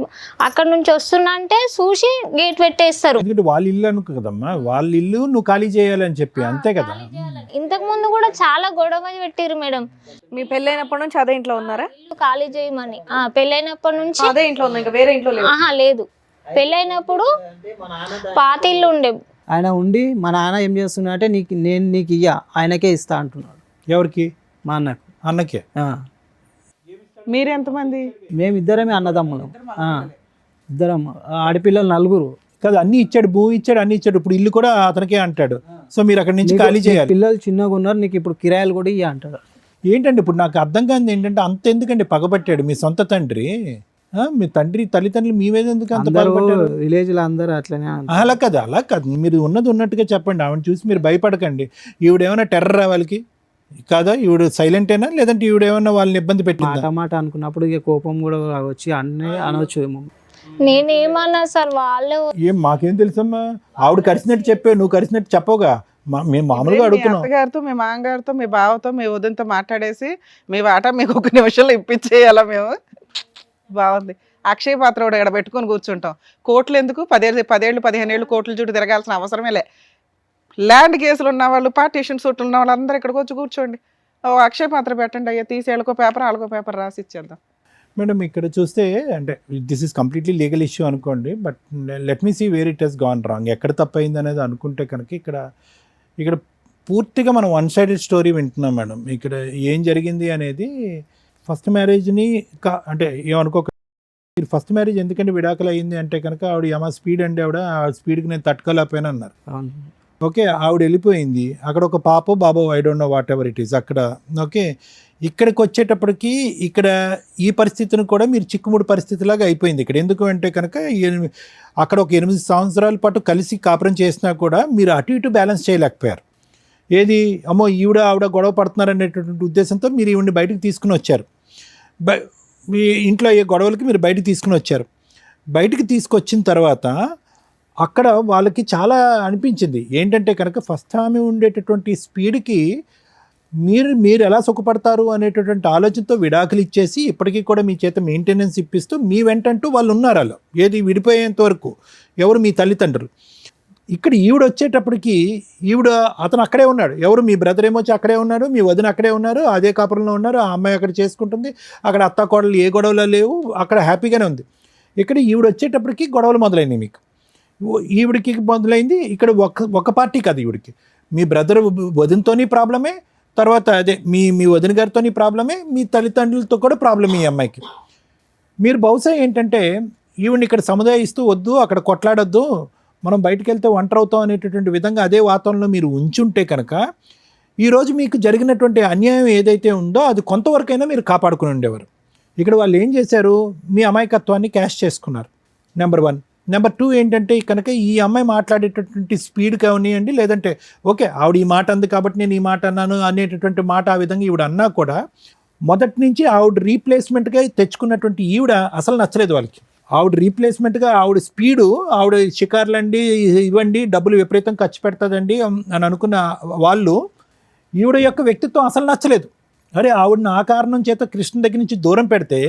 అక్కడ నుంచి వస్తున్నా అంటే చూసి గేట్ పెట్టేస్తారు. ఎందుకంటే వాళ్ళ ఇల్లు అనుకో కదమ్మా, వాళ్ళ ఇల్లు నువ్వు ఖాళీ చేయాలని చెప్పి, అంతే కదా. ఇంతకు ముందు కూడా చాలా గొడవ పెట్టిరు మేడం. మీ పెళ్ళైనప్పటి నుంచి అదే ఇంట్లో ఉన్నారా? ఖాళీ చేయమని. పెళ్ళైనప్పటి నుంచి అదే ఇంట్లో ఉంది, ఇంకా వేరే ఇంట్లో లేదు? లేదు. పెళ్ళైనప్పుడు పాత ఇల్లు ఉండే. ఆయన ఉండి మా నాన్న ఏం చేస్తున్నా అంటే నీకు ఇయ్య, ఆయనకే ఇస్తా అంటున్నాడు. ఎవరికి? మా అన్నకు. అన్నకే. మీరెంతమంది? మేమిద్దరమే అన్నదమ్ములం. ఇద్దరం ఆడపిల్లలు 4. కాదు, అన్ని ఇచ్చాడు, భూమి ఇచ్చాడు, అన్ని ఇచ్చాడు, ఇప్పుడు ఇల్లు కూడా అతనికే అంటాడు. సో మీరు అక్కడి నుంచి ఖాళీ చేయాలి. పిల్లలు చిన్నగా ఉన్నారు, నీకు ఇప్పుడు కిరాయిలు కూడా ఇయ్య అంటాడు. ఏంటంటే ఇప్పుడు నాకు అర్థం కాదు ఏంటంటే, అంత ఎందుకంటే పగబట్టాడు మీ సొంత తండ్రి? మీ తండ్రి తల్లిదండ్రులు మీ మీద ఎందుకు అంత పగబట్టారు? విలేజ్ లో అందరూ అట్లనే. అలా కాదు, మీరు ఉన్నది ఉన్నట్టుగా చెప్పండి. ఆవిడ చూసి మీరు భయపడకండి. ఈవిడేమైనా టెర్రర్ వాళ్ళకి కాదా? ఈవిడ సైలెంటేనా, లేదంటే ఈవిడేమన్నా వాళ్ళని ఇబ్బంది పెట్టిందా? మాట అనుకున్నప్పుడు ఇక కోపం కూడా వచ్చి అన్నీ అనవచ్చు. నేనేమన్నా సార్ వాళ్ళు ఏం మాకేం తెలుసమ్మా? ఆవిడ కరిసినట్టు చెప్పే, నువ్వు కరిసినట్టు చెప్పవుగా. మేము మామూలుగా అడుగుతున్నాం. అత్తగారితో, మీ మామగారితో, మీ బావతో, మీ వదినతో మాట్లాడేసి మీ వాటా మీకు 1 నిమిషంలో ఇప్పించేయాలా మేము? బాగుంది. అక్షయ పాత్ర కూడా ఇక్కడ పెట్టుకొని కూర్చుంటాం. కోట్లు ఎందుకు? 10 ఏళ్ళు 15 ఏళ్ళు కోట్ల చుట్టూ తిరగాల్సిన అవసరమే లే. ల్యాండ్ కేసులు ఉన్న వాళ్ళు, పార్టీషన్ సూట్లు ఉన్న వాళ్ళు అందరూ ఇక్కడికి వచ్చి కూర్చోండి. ఓ అక్షయ పాత్ర పెట్టండి అయ్యా, తీసి ఎళ్ళకో పేపర్ ఆళ్ళకో పేపర్ రాసి ఇచ్చేద్దాం. మేడం ఇక్కడ చూస్తే అంటే this is completely legal issue అనుకోండి, but let me see where it has gone wrong, ఎక్కడ తప్పైంది అనేది అనుకుంటే కనుక ఇక్కడ పూర్తిగా మనం వన్ సైడెడ్ స్టోరీ వింటున్నాం మేడం. ఇక్కడ ఏం జరిగింది అనేది ఫస్ట్ మ్యారేజ్ని అంటే ఏమనుకోక, ఫస్ట్ మ్యారేజ్ ఎందుకంటే విడాకులు అయింది అంటే కనుక ఆవిడ ఏమో స్పీడ్ అండి, ఆ స్పీడ్కి నేను తట్టుకోలేకపోయాను అన్నారు. అవును. ఓకే, ఆవిడ వెళ్ళిపోయింది, అక్కడ ఒక పాపో బాబో I don't know what ever it is అక్కడ. ఓకే, ఇక్కడికి వచ్చేటప్పటికి ఇక్కడ ఈ పరిస్థితిని కూడా మీరు చిక్కుముడి పరిస్థితిలాగా అయిపోయింది ఇక్కడ. ఎందుకు అంటే కనుక అక్కడ ఒక 8 సంవత్సరాల పాటు కలిసి కాపురం చేసినా కూడా మీరు అటు ఇటు బ్యాలెన్స్ చేయలేకపోయారు. ఏది అమ్మో ఆవిడ గొడవ పడుతున్నారు అనేటటువంటి ఉద్దేశంతో మీరు ఈవిడ్ని బయటకు తీసుకుని వచ్చారు. మీ ఇంట్లో అయ్యే గొడవలకి మీరు బయటకు తీసుకుని వచ్చారు. బయటికి తీసుకొచ్చిన తర్వాత అక్కడ వాళ్ళకి చాలా అనిపించింది ఏంటంటే కనుక ఫస్ట్ ఆమె ఉండేటటువంటి స్పీడ్కి మీరు ఎలా సుఖపడతారు అనేటటువంటి ఆలోచనతో విడాకులు ఇచ్చేసి ఇప్పటికీ కూడా మీ చేత మెయింటెనెన్స్ ఇప్పిస్తూ మీ వెంటంటూ వాళ్ళు ఉన్నారు. అలా ఏది విడిపోయేంత వరకు ఎవరు మీ తల్లిదండ్రులు. ఇక్కడ ఈవిడ వచ్చేటప్పటికి అతను అక్కడే ఉన్నాడు, ఎవరు మీ బ్రదర్ ఏమొచ్చి అక్కడే ఉన్నాడు, మీ వదిన అక్కడే ఉన్నారు, అదే కాపురంలో ఉన్నారు, ఆ అమ్మాయి అక్కడ చేసుకుంటుంది, అక్కడ అత్త కోడలు ఏ గొడవలు లేవు, అక్కడ హ్యాపీగానే ఉంది. ఇక్కడ ఈవిడ వచ్చేటప్పటికి గొడవలు మొదలైనవి మీకు. ఈవిడికి మొదలైంది ఇక్కడ ఒక పార్టీ కాదు, ఈవిడికి మీ బ్రదర్ వదినతోని ప్రాబ్లమే, తర్వాత అదే మీ వదిన గారితోని ప్రాబ్లమే, మీ తల్లిదండ్రులతో కూడా ప్రాబ్లం ఈ అమ్మాయికి. మీరు బహుశా ఏంటంటే ఈవిడిని ఇక్కడ సముదాయిస్తూ వద్దు అక్కడ కొట్లాడొద్దు, మనం బయటకు వెళ్తే ఒంటరి అవుతాం అనేటటువంటి విధంగా అదే వాతావరణంలో మీరు ఉంచుంటే కనుక ఈరోజు మీకు జరిగినటువంటి అన్యాయం ఏదైతే ఉందో అది కొంతవరకైనా మీరు కాపాడుకుని ఉండేవారు. ఇక్కడ వాళ్ళు ఏం చేశారు, మీ అమాయకత్వాన్ని క్యాష్ చేసుకున్నారు. నెంబర్ 1. నెంబర్ 2 ఏంటంటే కనుక ఈ అమ్మాయి మాట్లాడేటటువంటి స్పీడ్ కానివ్వండి, లేదంటే ఓకే ఆవిడ ఈ మాట అంది కాబట్టి నేను ఈ మాట అన్నాను అనేటటువంటి మాట ఆ విధంగా ఈవిడ అన్నా కూడా మొదటి నుంచి ఆవిడ రీప్లేస్మెంట్గా తెచ్చుకున్నటువంటి ఈవిడ అసలు నచ్చలేదు వాళ్ళకి. ఆవిడ రీప్లేస్మెంట్గా ఆవిడ స్పీడు, ఆవిడ షికార్లండి ఇవ్వండి డబ్బులు విపరీతం ఖర్చు పెడతాదండి అని అనుకున్న వాళ్ళు ఈవిడ యొక్క వ్యక్తిత్వం అసలు నచ్చలేదు. అరే ఆవిడని ఆ కారణం చేత కృష్ణ దగ్గర నుంచి దూరం పెడితే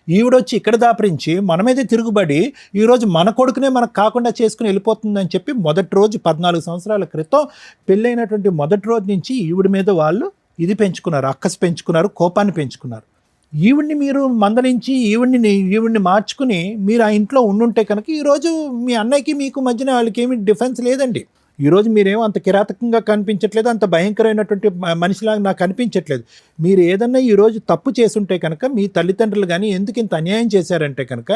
ఈవిడొచ్చి ఇక్కడ దాపరించి మన మీదే తిరుగుబడి ఈరోజు మన కొడుకునే మనకు కాకుండా చేసుకుని వెళ్ళిపోతుందని చెప్పి మొదటి రోజు 14 సంవత్సరాల క్రితం పెళ్ళైనటువంటి మొదటి రోజు నుంచి ఈవిడ మీద వాళ్ళు ఇది పెంచుకున్నారు, అక్కసు పెంచుకున్నారు, కోపాన్ని పెంచుకున్నారు. ఈవిడ్ని మీరు మందలించి ఈవిడ్ని మార్చుకుని మీరు ఆ ఇంట్లో ఉండుంటే కనుక ఈరోజు మీ అన్నయ్యకి మీకు మధ్యన వాళ్ళకి ఏమి డిఫరెన్స్ లేదండి. ఈరోజు మీరేమో అంత కిరాతకంగా కనిపించట్లేదు, అంత భయంకరమైనటువంటి మనిషిలాగా నాకు కనిపించట్లేదు. మీరు ఏదన్నా ఈరోజు తప్పు చేసుంటే కనుక మీ తల్లిదండ్రులు కానీ ఎందుకు ఇంత అన్యాయం చేశారంటే కనుక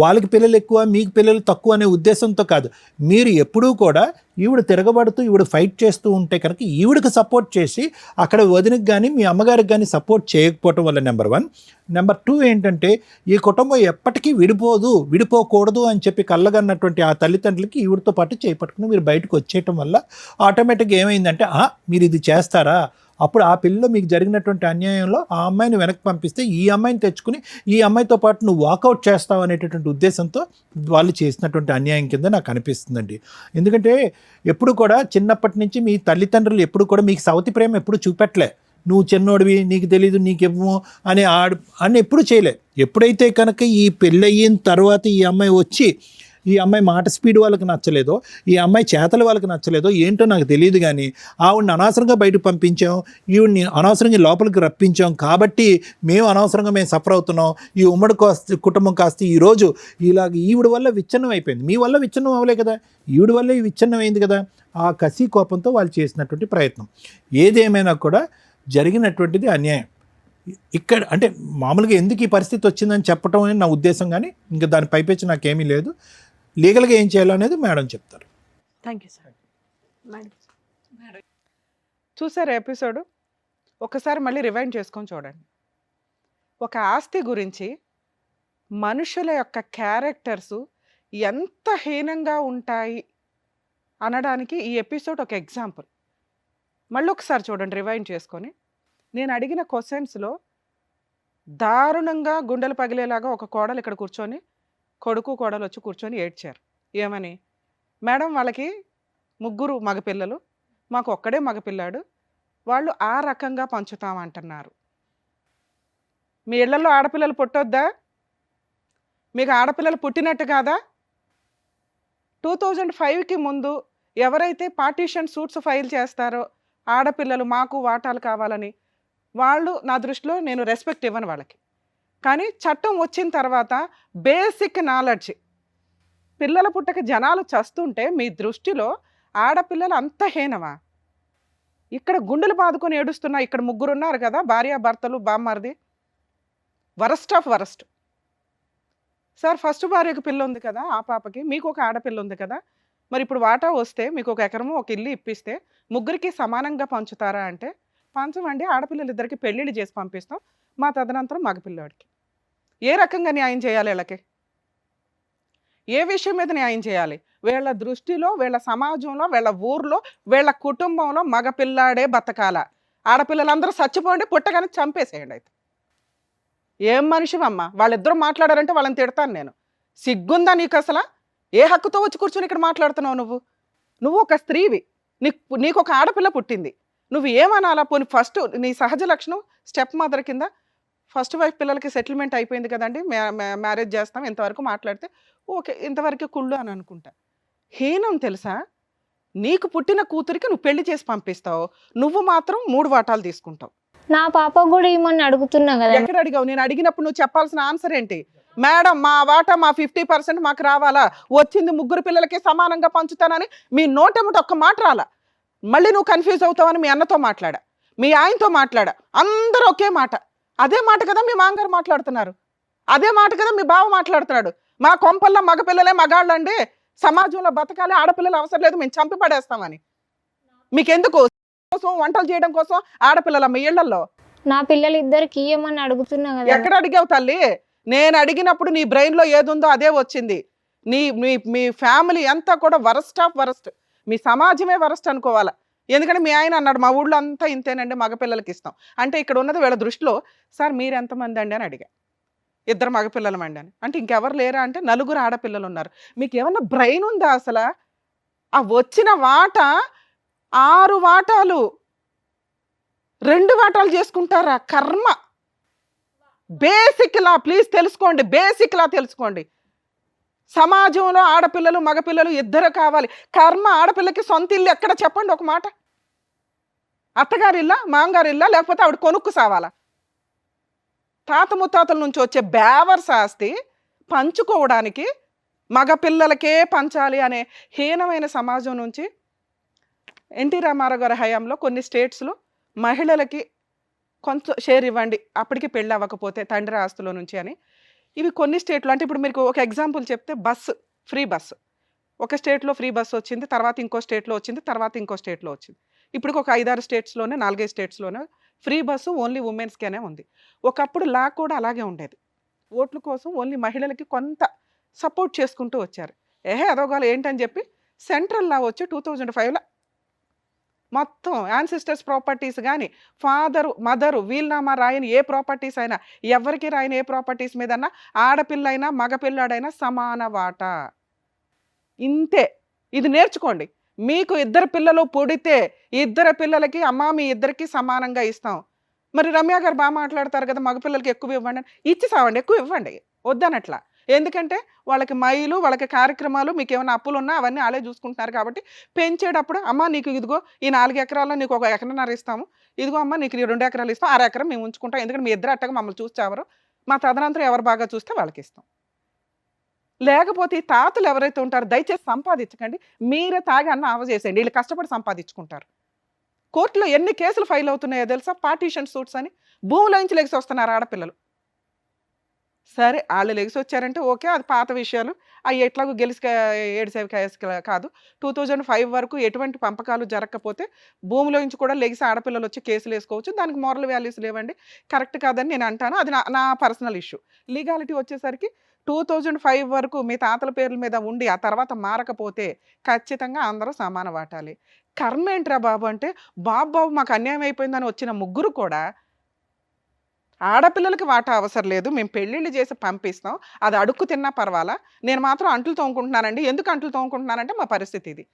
వాళ్ళకి పిల్లలు ఎక్కువ మీకు పిల్లలు తక్కువ అనే ఉద్దేశంతో కాదు. మీరు ఎప్పుడూ కూడా ఈవిడ తిరగబడుతూ ఈవిడ ఫైట్ చేస్తూ ఉంటే కనుక ఈవిడకి సపోర్ట్ చేసి అక్కడ వదినకి కానీ మీ అమ్మగారికి కానీ సపోర్ట్ చేయకపోవటం వల్ల నెంబర్ 1. నెంబర్ 2 ఏంటంటే ఈ కుటుంబం ఎప్పటికీ విడిపోకూడదు అని చెప్పి కళ్ళగన్నటువంటి ఆ తల్లిదండ్రులకి ఈవిడతో పాటు చేపట్టుకుని మీరు బయటకు వచ్చేయటం వల్ల ఆటోమేటిక్గా ఏమైందంటే మీరు ఇది చేస్తారా, అప్పుడు ఆ పిల్లలో మీకు జరిగినటువంటి అన్యాయంలో ఆ అమ్మాయిని వెనక్కి పంపిస్తే ఈ అమ్మాయిని తెచ్చుకుని ఈ అమ్మాయితో పాటు నువ్వు వాకౌట్ చేస్తావు అనేటటువంటి ఉద్దేశంతో వాళ్ళు చేసినటువంటి అన్యాయం కింద నాకు అనిపిస్తుందండి. ఎందుకంటే ఎప్పుడు కూడా చిన్నప్పటి నుంచి మీ తల్లిదండ్రులు ఎప్పుడు కూడా మీకు సవతి ప్రేమ ఎప్పుడు చూపెట్టలే, నువ్వు చిన్నోడివి నీకు తెలీదు నీకెవ్వము అని ఎప్పుడు చేయలే. ఎప్పుడైతే కనుక ఈ పెళ్ళయిన తర్వాత ఈ అమ్మాయి వచ్చి ఈ అమ్మాయి మాట స్పీడ్ వాళ్ళకి నచ్చలేదో, ఈ అమ్మాయి చేతలు వాళ్ళకి నచ్చలేదో ఏంటో నాకు తెలియదు, కానీ ఆవిడని అనవసరంగా బయటకు పంపించాం, ఈవిడ్ని అనవసరంగా లోపలికి రప్పించాం కాబట్టి మేము సఫర్ అవుతున్నాం. ఈ ఉమ్మడి కుటుంబం కాస్త ఈరోజు ఇలాగ ఈవిడ వల్ల విచ్ఛిన్నం అయిపోయింది. మీ వల్ల విచ్ఛిన్నం అవ్వలే కదా, ఈవిడ వల్ల ఈ విచ్ఛిన్నం అయింది కదా. ఆ కసి కోపంతో వాళ్ళు చేసినటువంటి ప్రయత్నం ఏదేమైనా కూడా జరిగినటువంటిది అన్యాయం. ఇక్కడ అంటే మామూలుగా ఎందుకు ఈ పరిస్థితి వచ్చిందని చెప్పడం అని నా ఉద్దేశం, కానీ ఇంకా దాని పైపెచ్చి నాకేమీ లేదు. లీగల్గా ఏం చేయాలో అనేది మేడం చెప్తారు. Thank you sir. చూసారు ఎపిసోడ్, ఒకసారి మళ్ళీ రివైండ్ చేసుకొని చూడండి. ఒక ఆస్తి గురించి మనుషుల యొక్క క్యారెక్టర్స్ ఎంత హీనంగా ఉంటాయి అనడానికి ఈ ఎపిసోడ్ ఒక ఎగ్జాంపుల్. మళ్ళీ ఒకసారి చూడండి రివైండ్ చేసుకొని. నేను అడిగిన క్వశ్చన్స్లో దారుణంగా గుండెలు పగిలేలాగా ఒక కోడలు ఇక్కడ కూర్చొని కొడుకు కోడలు వచ్చి కూర్చొని ఏడ్చారు. ఏమని, మేడం వాళ్ళకి 3 మగపిల్లలు, మాకు ఒక్కడే మగపిల్లాడు, వాళ్ళు ఆ రకంగా పంచుతామంటున్నారు. మీ ఇళ్లలో ఆడపిల్లలు పుట్టొద్దా, మీకు ఆడపిల్లలు పుట్టినట్టు కాదా? 2005కి ముందు ఎవరైతే పార్టీషన్ సూట్స్ ఫైల్ చేస్తారో ఆడపిల్లలు మాకు వాటాలు కావాలని, వాళ్ళు నా దృష్టిలో నేను రెస్పెక్ట్ ఇవ్వను వాళ్ళకి. కానీ చట్టం వచ్చిన తర్వాత బేసిక్ నాలెడ్జ్, పిల్లల పుట్టక జనాలు చస్తుంటే మీ దృష్టిలో ఆడపిల్లలు అంత హీనమా? ఇక్కడ గుండెలు బాదుకొని ఏడుస్తున్నా ఇక్కడ 3 ఉన్నారు కదా, భార్యాభర్తలు, బామ్మర్ది, worst of worst. Sir first భార్యకు పిల్ల ఉంది కదా, ఆ పాపకి మీకు ఒక ఆడపిల్ల ఉంది కదా, మరి ఇప్పుడు వాటా వస్తే మీకు 1 ఎకరము 1 ఇల్లు ఇప్పిస్తే ముగ్గురికి సమానంగా పంచుతారా అంటే, పంచమండి, ఆడపిల్లలు ఇద్దరికి పెళ్ళిళ్ళు చేసి పంపిస్తాం, మా తదనంతరం మగపిల్లవాడికి. ఏ రకంగా న్యాయం చేయాలి వీళ్ళకి? ఏ విషయం మీద న్యాయం చేయాలి? వీళ్ళ దృష్టిలో, వీళ్ళ సమాజంలో, వీళ్ళ ఊర్లో, వీళ్ళ కుటుంబంలో మగపిల్లాడే బతకాల. ఆడపిల్లలందరూ చచ్చిపోండి, పుట్టగానే చంపేసేయండి. అయితే ఏం మనిషివమ్మా? వాళ్ళిద్దరూ మాట్లాడారంటే వాళ్ళని తిడతాను నేను. సిగ్గుందా నీకు అసలు? ఏ హక్కుతో వచ్చి కూర్చొని ఇక్కడ మాట్లాడుతున్నావు నువ్వు? నువ్వు ఒక స్త్రీవి, నీకు ఒక ఆడపిల్ల పుట్టింది, నువ్వు ఏమనాలా? పోనీ ఫస్ట్ నీ సహజ లక్షణం స్టెప్ మదర్ కింద ఫస్ట్ వైఫ్ పిల్లలకి సెటిల్మెంట్ అయిపోయింది కదండి, మ్యారేజ్ చేస్తాం, ఇంతవరకు మాట్లాడితే ఓకే, ఇంతవరకే కుళ్ళు అని అనుకుంటా. హీనం తెలుసా? నీకు పుట్టిన కూతురికి నువ్వు పెళ్లి చేసి పంపిస్తావు, నువ్వు మాత్రం 3 వాటాలు తీసుకుంటావు. నా పాప కూడా ఏమని అడుగుతున్నా కదా. ఎక్కడ అడిగావు? నేను అడిగినప్పుడు నువ్వు చెప్పాల్సిన ఆన్సర్ ఏంటి? మేడం మా వాటా మా 50% మాకు రావాలా, వచ్చింది 3 పిల్లలకి సమానంగా పంచుతానని మీ నోటెముట ఒక్క మాట రాలా. మళ్ళీ నువ్వు కన్ఫ్యూజ్ అవుతావని మీ అన్నతో మాట్లాడా, మీ ఆయనతో మాట్లాడా, అందరూ ఒకే మాట. అదే మాట కదా మీ మామగారు మాట్లాడుతున్నారు, అదే మాట కదా మీ బావ మాట్లాడుతున్నాడు. మా కొంపల్లో మగపిల్లలే మగాళ్ళండి, సమాజంలో బతకాలి, ఆడపిల్లలు అవసరం లేదు, మేము చంపి పడేస్తామని. మీకెందుకు? కోసం వంటలు చేయడం కోసం ఆడపిల్లల మీ ఇళ్లలో? నా పిల్లలు ఇద్దరికి ఇయ్యమని అడుగుతున్నా కదా. ఎక్కడ అడిగావు తల్లి? నేను అడిగినప్పుడు నీ బ్రెయిన్ లో ఏదుందో అదే వచ్చింది. మీ ఫ్యామిలీ అంతా కూడా వరస్ట్ ఆఫ్ వరస్ట్, మీ సమాజమే వరస్ట్ అనుకోవాలా. ఎందుకంటే మీ ఆయన అన్నాడు మా ఊళ్ళో అంతా ఇంతేనండి, మగపిల్లలకి ఇస్తాం అంటే, ఇక్కడ ఉన్నది వీళ్ళ దృష్టిలో సార్ మీరు ఎంతమంది అండి అని అడిగా. 2 మగపిల్లలమండి అని అంటే, ఇంకెవరు లేరా అంటే 4 ఆడపిల్లలు ఉన్నారు. మీకు ఏమన్నా బ్రెయిన్ ఉందా అసలు? ఆ వచ్చిన వాటా 6 వాటాలు 2 వాటాలు చేసుకుంటారా? కర్మ. బేసిక్ లా ప్లీజ్ తెలుసుకోండి, బేసిక్ లా తెలుసుకోండి. సమాజంలో ఆడపిల్లలు మగపిల్లలు ఇద్దరు కావాలి. కర్మ, ఆడపిల్లకి సొంత ఇల్లు ఎక్కడ చెప్పండి ఒక మాట? అత్తగారిల్లా, మామగారిల్లా, లేకపోతే ఆవిడ కొనుక్కు సావాలా? తాత ముత్తాతల నుంచి వచ్చే బేవర్స్ ఆస్తి పంచుకోవడానికి మగపిల్లలకే పంచాలి అనే హీనమైన సమాజం నుంచి ఎన్టీ రామారావు గారి హయాంలో కొన్ని స్టేట్స్లో మహిళలకి కొంచెం షేర్ ఇవ్వండి, అప్పటికి పెళ్ళి అవ్వకపోతే తండ్రి ఆస్తుల నుంచి అని. ఇవి కొన్ని స్టేట్లో, అంటే ఇప్పుడు మీకు ఒక ఎగ్జాంపుల్ చెప్తే, బస్సు, ఫ్రీ బస్సు, ఒక స్టేట్లో ఫ్రీ బస్సు వచ్చింది, తర్వాత ఇంకో స్టేట్లో వచ్చింది, తర్వాత ఇంకో స్టేట్లో వచ్చింది. ఇప్పుడు ఒక 5-6 స్టేట్స్లోనే, 4-5 స్టేట్స్లోనే ఫ్రీ బస్సు ఓన్లీ ఉమెన్స్కేనే ఉంది. ఒకప్పుడు లా కూడా అలాగే ఉండేది. ఓట్ల కోసం ఓన్లీ మహిళలకి కొంత సపోర్ట్ చేసుకుంటూ వచ్చారు. అదోగాలు ఏంటని చెప్పి సెంట్రల్ లా వచ్చి 2005లో మొత్తం యాన్సిస్టర్స్ ప్రాపర్టీస్ కానీ, ఫాదరు మదరు వీల్నామా రాయని ఏ ప్రాపర్టీస్ అయినా, ఎవరికి రాయని ఏ ప్రాపర్టీస్ మీదన్నా ఆడపిల్లైనా మగపిల్లాడైనా సమాన వాటా. ఇంతే. ఇది నేర్చుకోండి. మీకు 2 పిల్లలు పుడితే 2 పిల్లలకి అమ్మా మీ ఇద్దరికి సమానంగా ఇస్తాం. మరి రమ్య గారు బాగా మాట్లాడతారు కదా, మగపిల్లలకి ఎక్కువ ఇవ్వండి అని. ఇచ్చి సావండి, ఎక్కువ ఇవ్వండి, వద్దనట్లా. ఎందుకంటే వాళ్ళకి మైలు, వాళ్ళకి కార్యక్రమాలు, మీకు ఏమైనా అప్పులు ఉన్నా అవన్నీ వాళ్ళే చూసుకుంటున్నారు కాబట్టి, పెంచేటప్పుడు అమ్మ నీకు ఇదిగో ఈ 4 ఎకరాల్లో నీకు 1 ఎకరన్నర ఇస్తాము, ఇదిగో అమ్మ నీకు 2 ఎకరాలు ఇస్తాం, 1/2 ఎకరం మేము ఉంచుకుంటాం, ఎందుకంటే మీ ఇద్దరు అట్టగా మమ్మల్ని చూస్తావరు, మా తదనంతరం ఎవరు బాగా చూస్తే వాళ్ళకి ఇస్తాం. లేకపోతే ఈ తాతలు ఎవరైతే ఉంటారో దయచేసి సంపాదించకండి, మీరే తాగి అన్న ఆవ చేసేయండి, వీళ్ళు కష్టపడి సంపాదించుకుంటారు. కోర్టులో ఎన్ని కేసులు ఫైల్ అవుతున్నాయో తెలుసా? పార్టీషన్ సూట్స్ అని. భూమిలోంచి లెగిసి వస్తున్నారు ఆడపిల్లలు. సరే వాళ్ళు లెగిసి వచ్చారంటే ఓకే, అది పాత విషయాలు, అవి ఎట్లాగో గెలిసి ఏడిసేవి కాదు. 2005 వరకు ఎటువంటి పంపకాలు జరగకపోతే భూమిలోంచి కూడా లెగిసి ఆడపిల్లలు వచ్చి కేసులు వేసుకోవచ్చు. దానికి మోరల్ వాల్యూస్ లేవండి, కరెక్ట్ కాదని నేను అంటాను. అది నా పర్సనల్ ఇష్యూ. లీగాలిటీ వచ్చేసరికి 2005 వరకు మీ తాతల పేర్ల మీద ఉండి ఆ తర్వాత మారకపోతే ఖచ్చితంగా అందరూ సమాన వాటాలి. కర్మ ఏంట్రా బాబు అంటే, బాబు మాకు అన్యాయం అయిపోయిందని వచ్చిన 3 కూడా ఆడపిల్లలకి వాటా అవసరం లేదు, మేము పెళ్ళిళ్ళు చేసి పంపిస్తాం, అది అడుక్కు తిన్నా పర్వాలా, నేను మాత్రం అంట్లు తోముకుంటున్నానండి. ఎందుకు అంట్లు తోముకుంటున్నానంటే మా పరిస్థితి ఇది.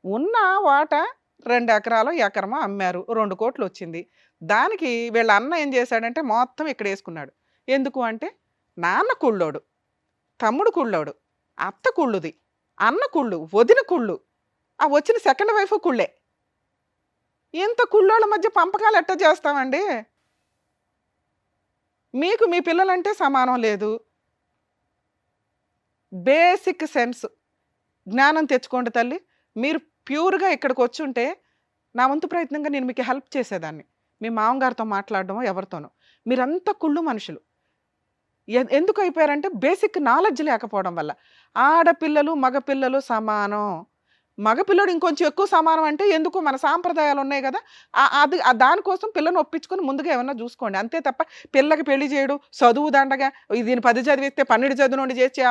ఉన్న వాటా 2 ఎకరాలు ఎకరమో అమ్మారు, 2 కోట్లు వచ్చింది. దానికి వీళ్ళ అన్న ఏం చేశాడంటే మొత్తం ఇక్కడ వేసుకున్నాడు. ఎందుకు అంటే, నాన్న కుళ్ళోడు, తమ్ముడు కుళ్ళోడు, అత్త కుళ్ళుది, అన్న కుళ్ళు, వదిన కుళ్ళు, ఆ వచ్చిన సెకండ్ వైఫ్ కుళ్ళే. ఇంత కుళ్ళోళ్ళ మధ్య పంపకాలు ఎట్టా చేస్తామండి? మీకు మీ పిల్లలంటే సమానం లేదు. బేసిక్ సెన్స్ జ్ఞానం తెచ్చుకోండి తల్లి. మీరు ప్యూర్‌గా ఇక్కడికొచ్చుంటే, నా వంతు ప్రయత్నంగా నేను మీకు హెల్ప్ చేసేదాన్ని. మీ మామగారితో మాట్లాడడమో, ఎవరితోనో. మీరంతా కుళ్ళు మనుషులు. ఎందుకు అయిపోయారంటే బేసిక్ నాలెడ్జ్ లేకపోవడం వల్ల. ఆడపిల్లలు, మగపిల్లలు సమానం. మగపిల్లోడు ఇంకొంచెం ఎక్కువ సమానం అంటే ఎందుకు మన సాంప్రదాయాలు ఉన్నాయి గదా! అది దానికోసం పిల్లని ఒప్పించుకొని ముందుగా ఏమన్నా జూసుకోండి. అంతే తప్ప పిల్లకి పెళ్లి చేయడం, చదువు దండగా, దీన్ని 10 చదివిస్తే 12 చదువునోడిని చేసి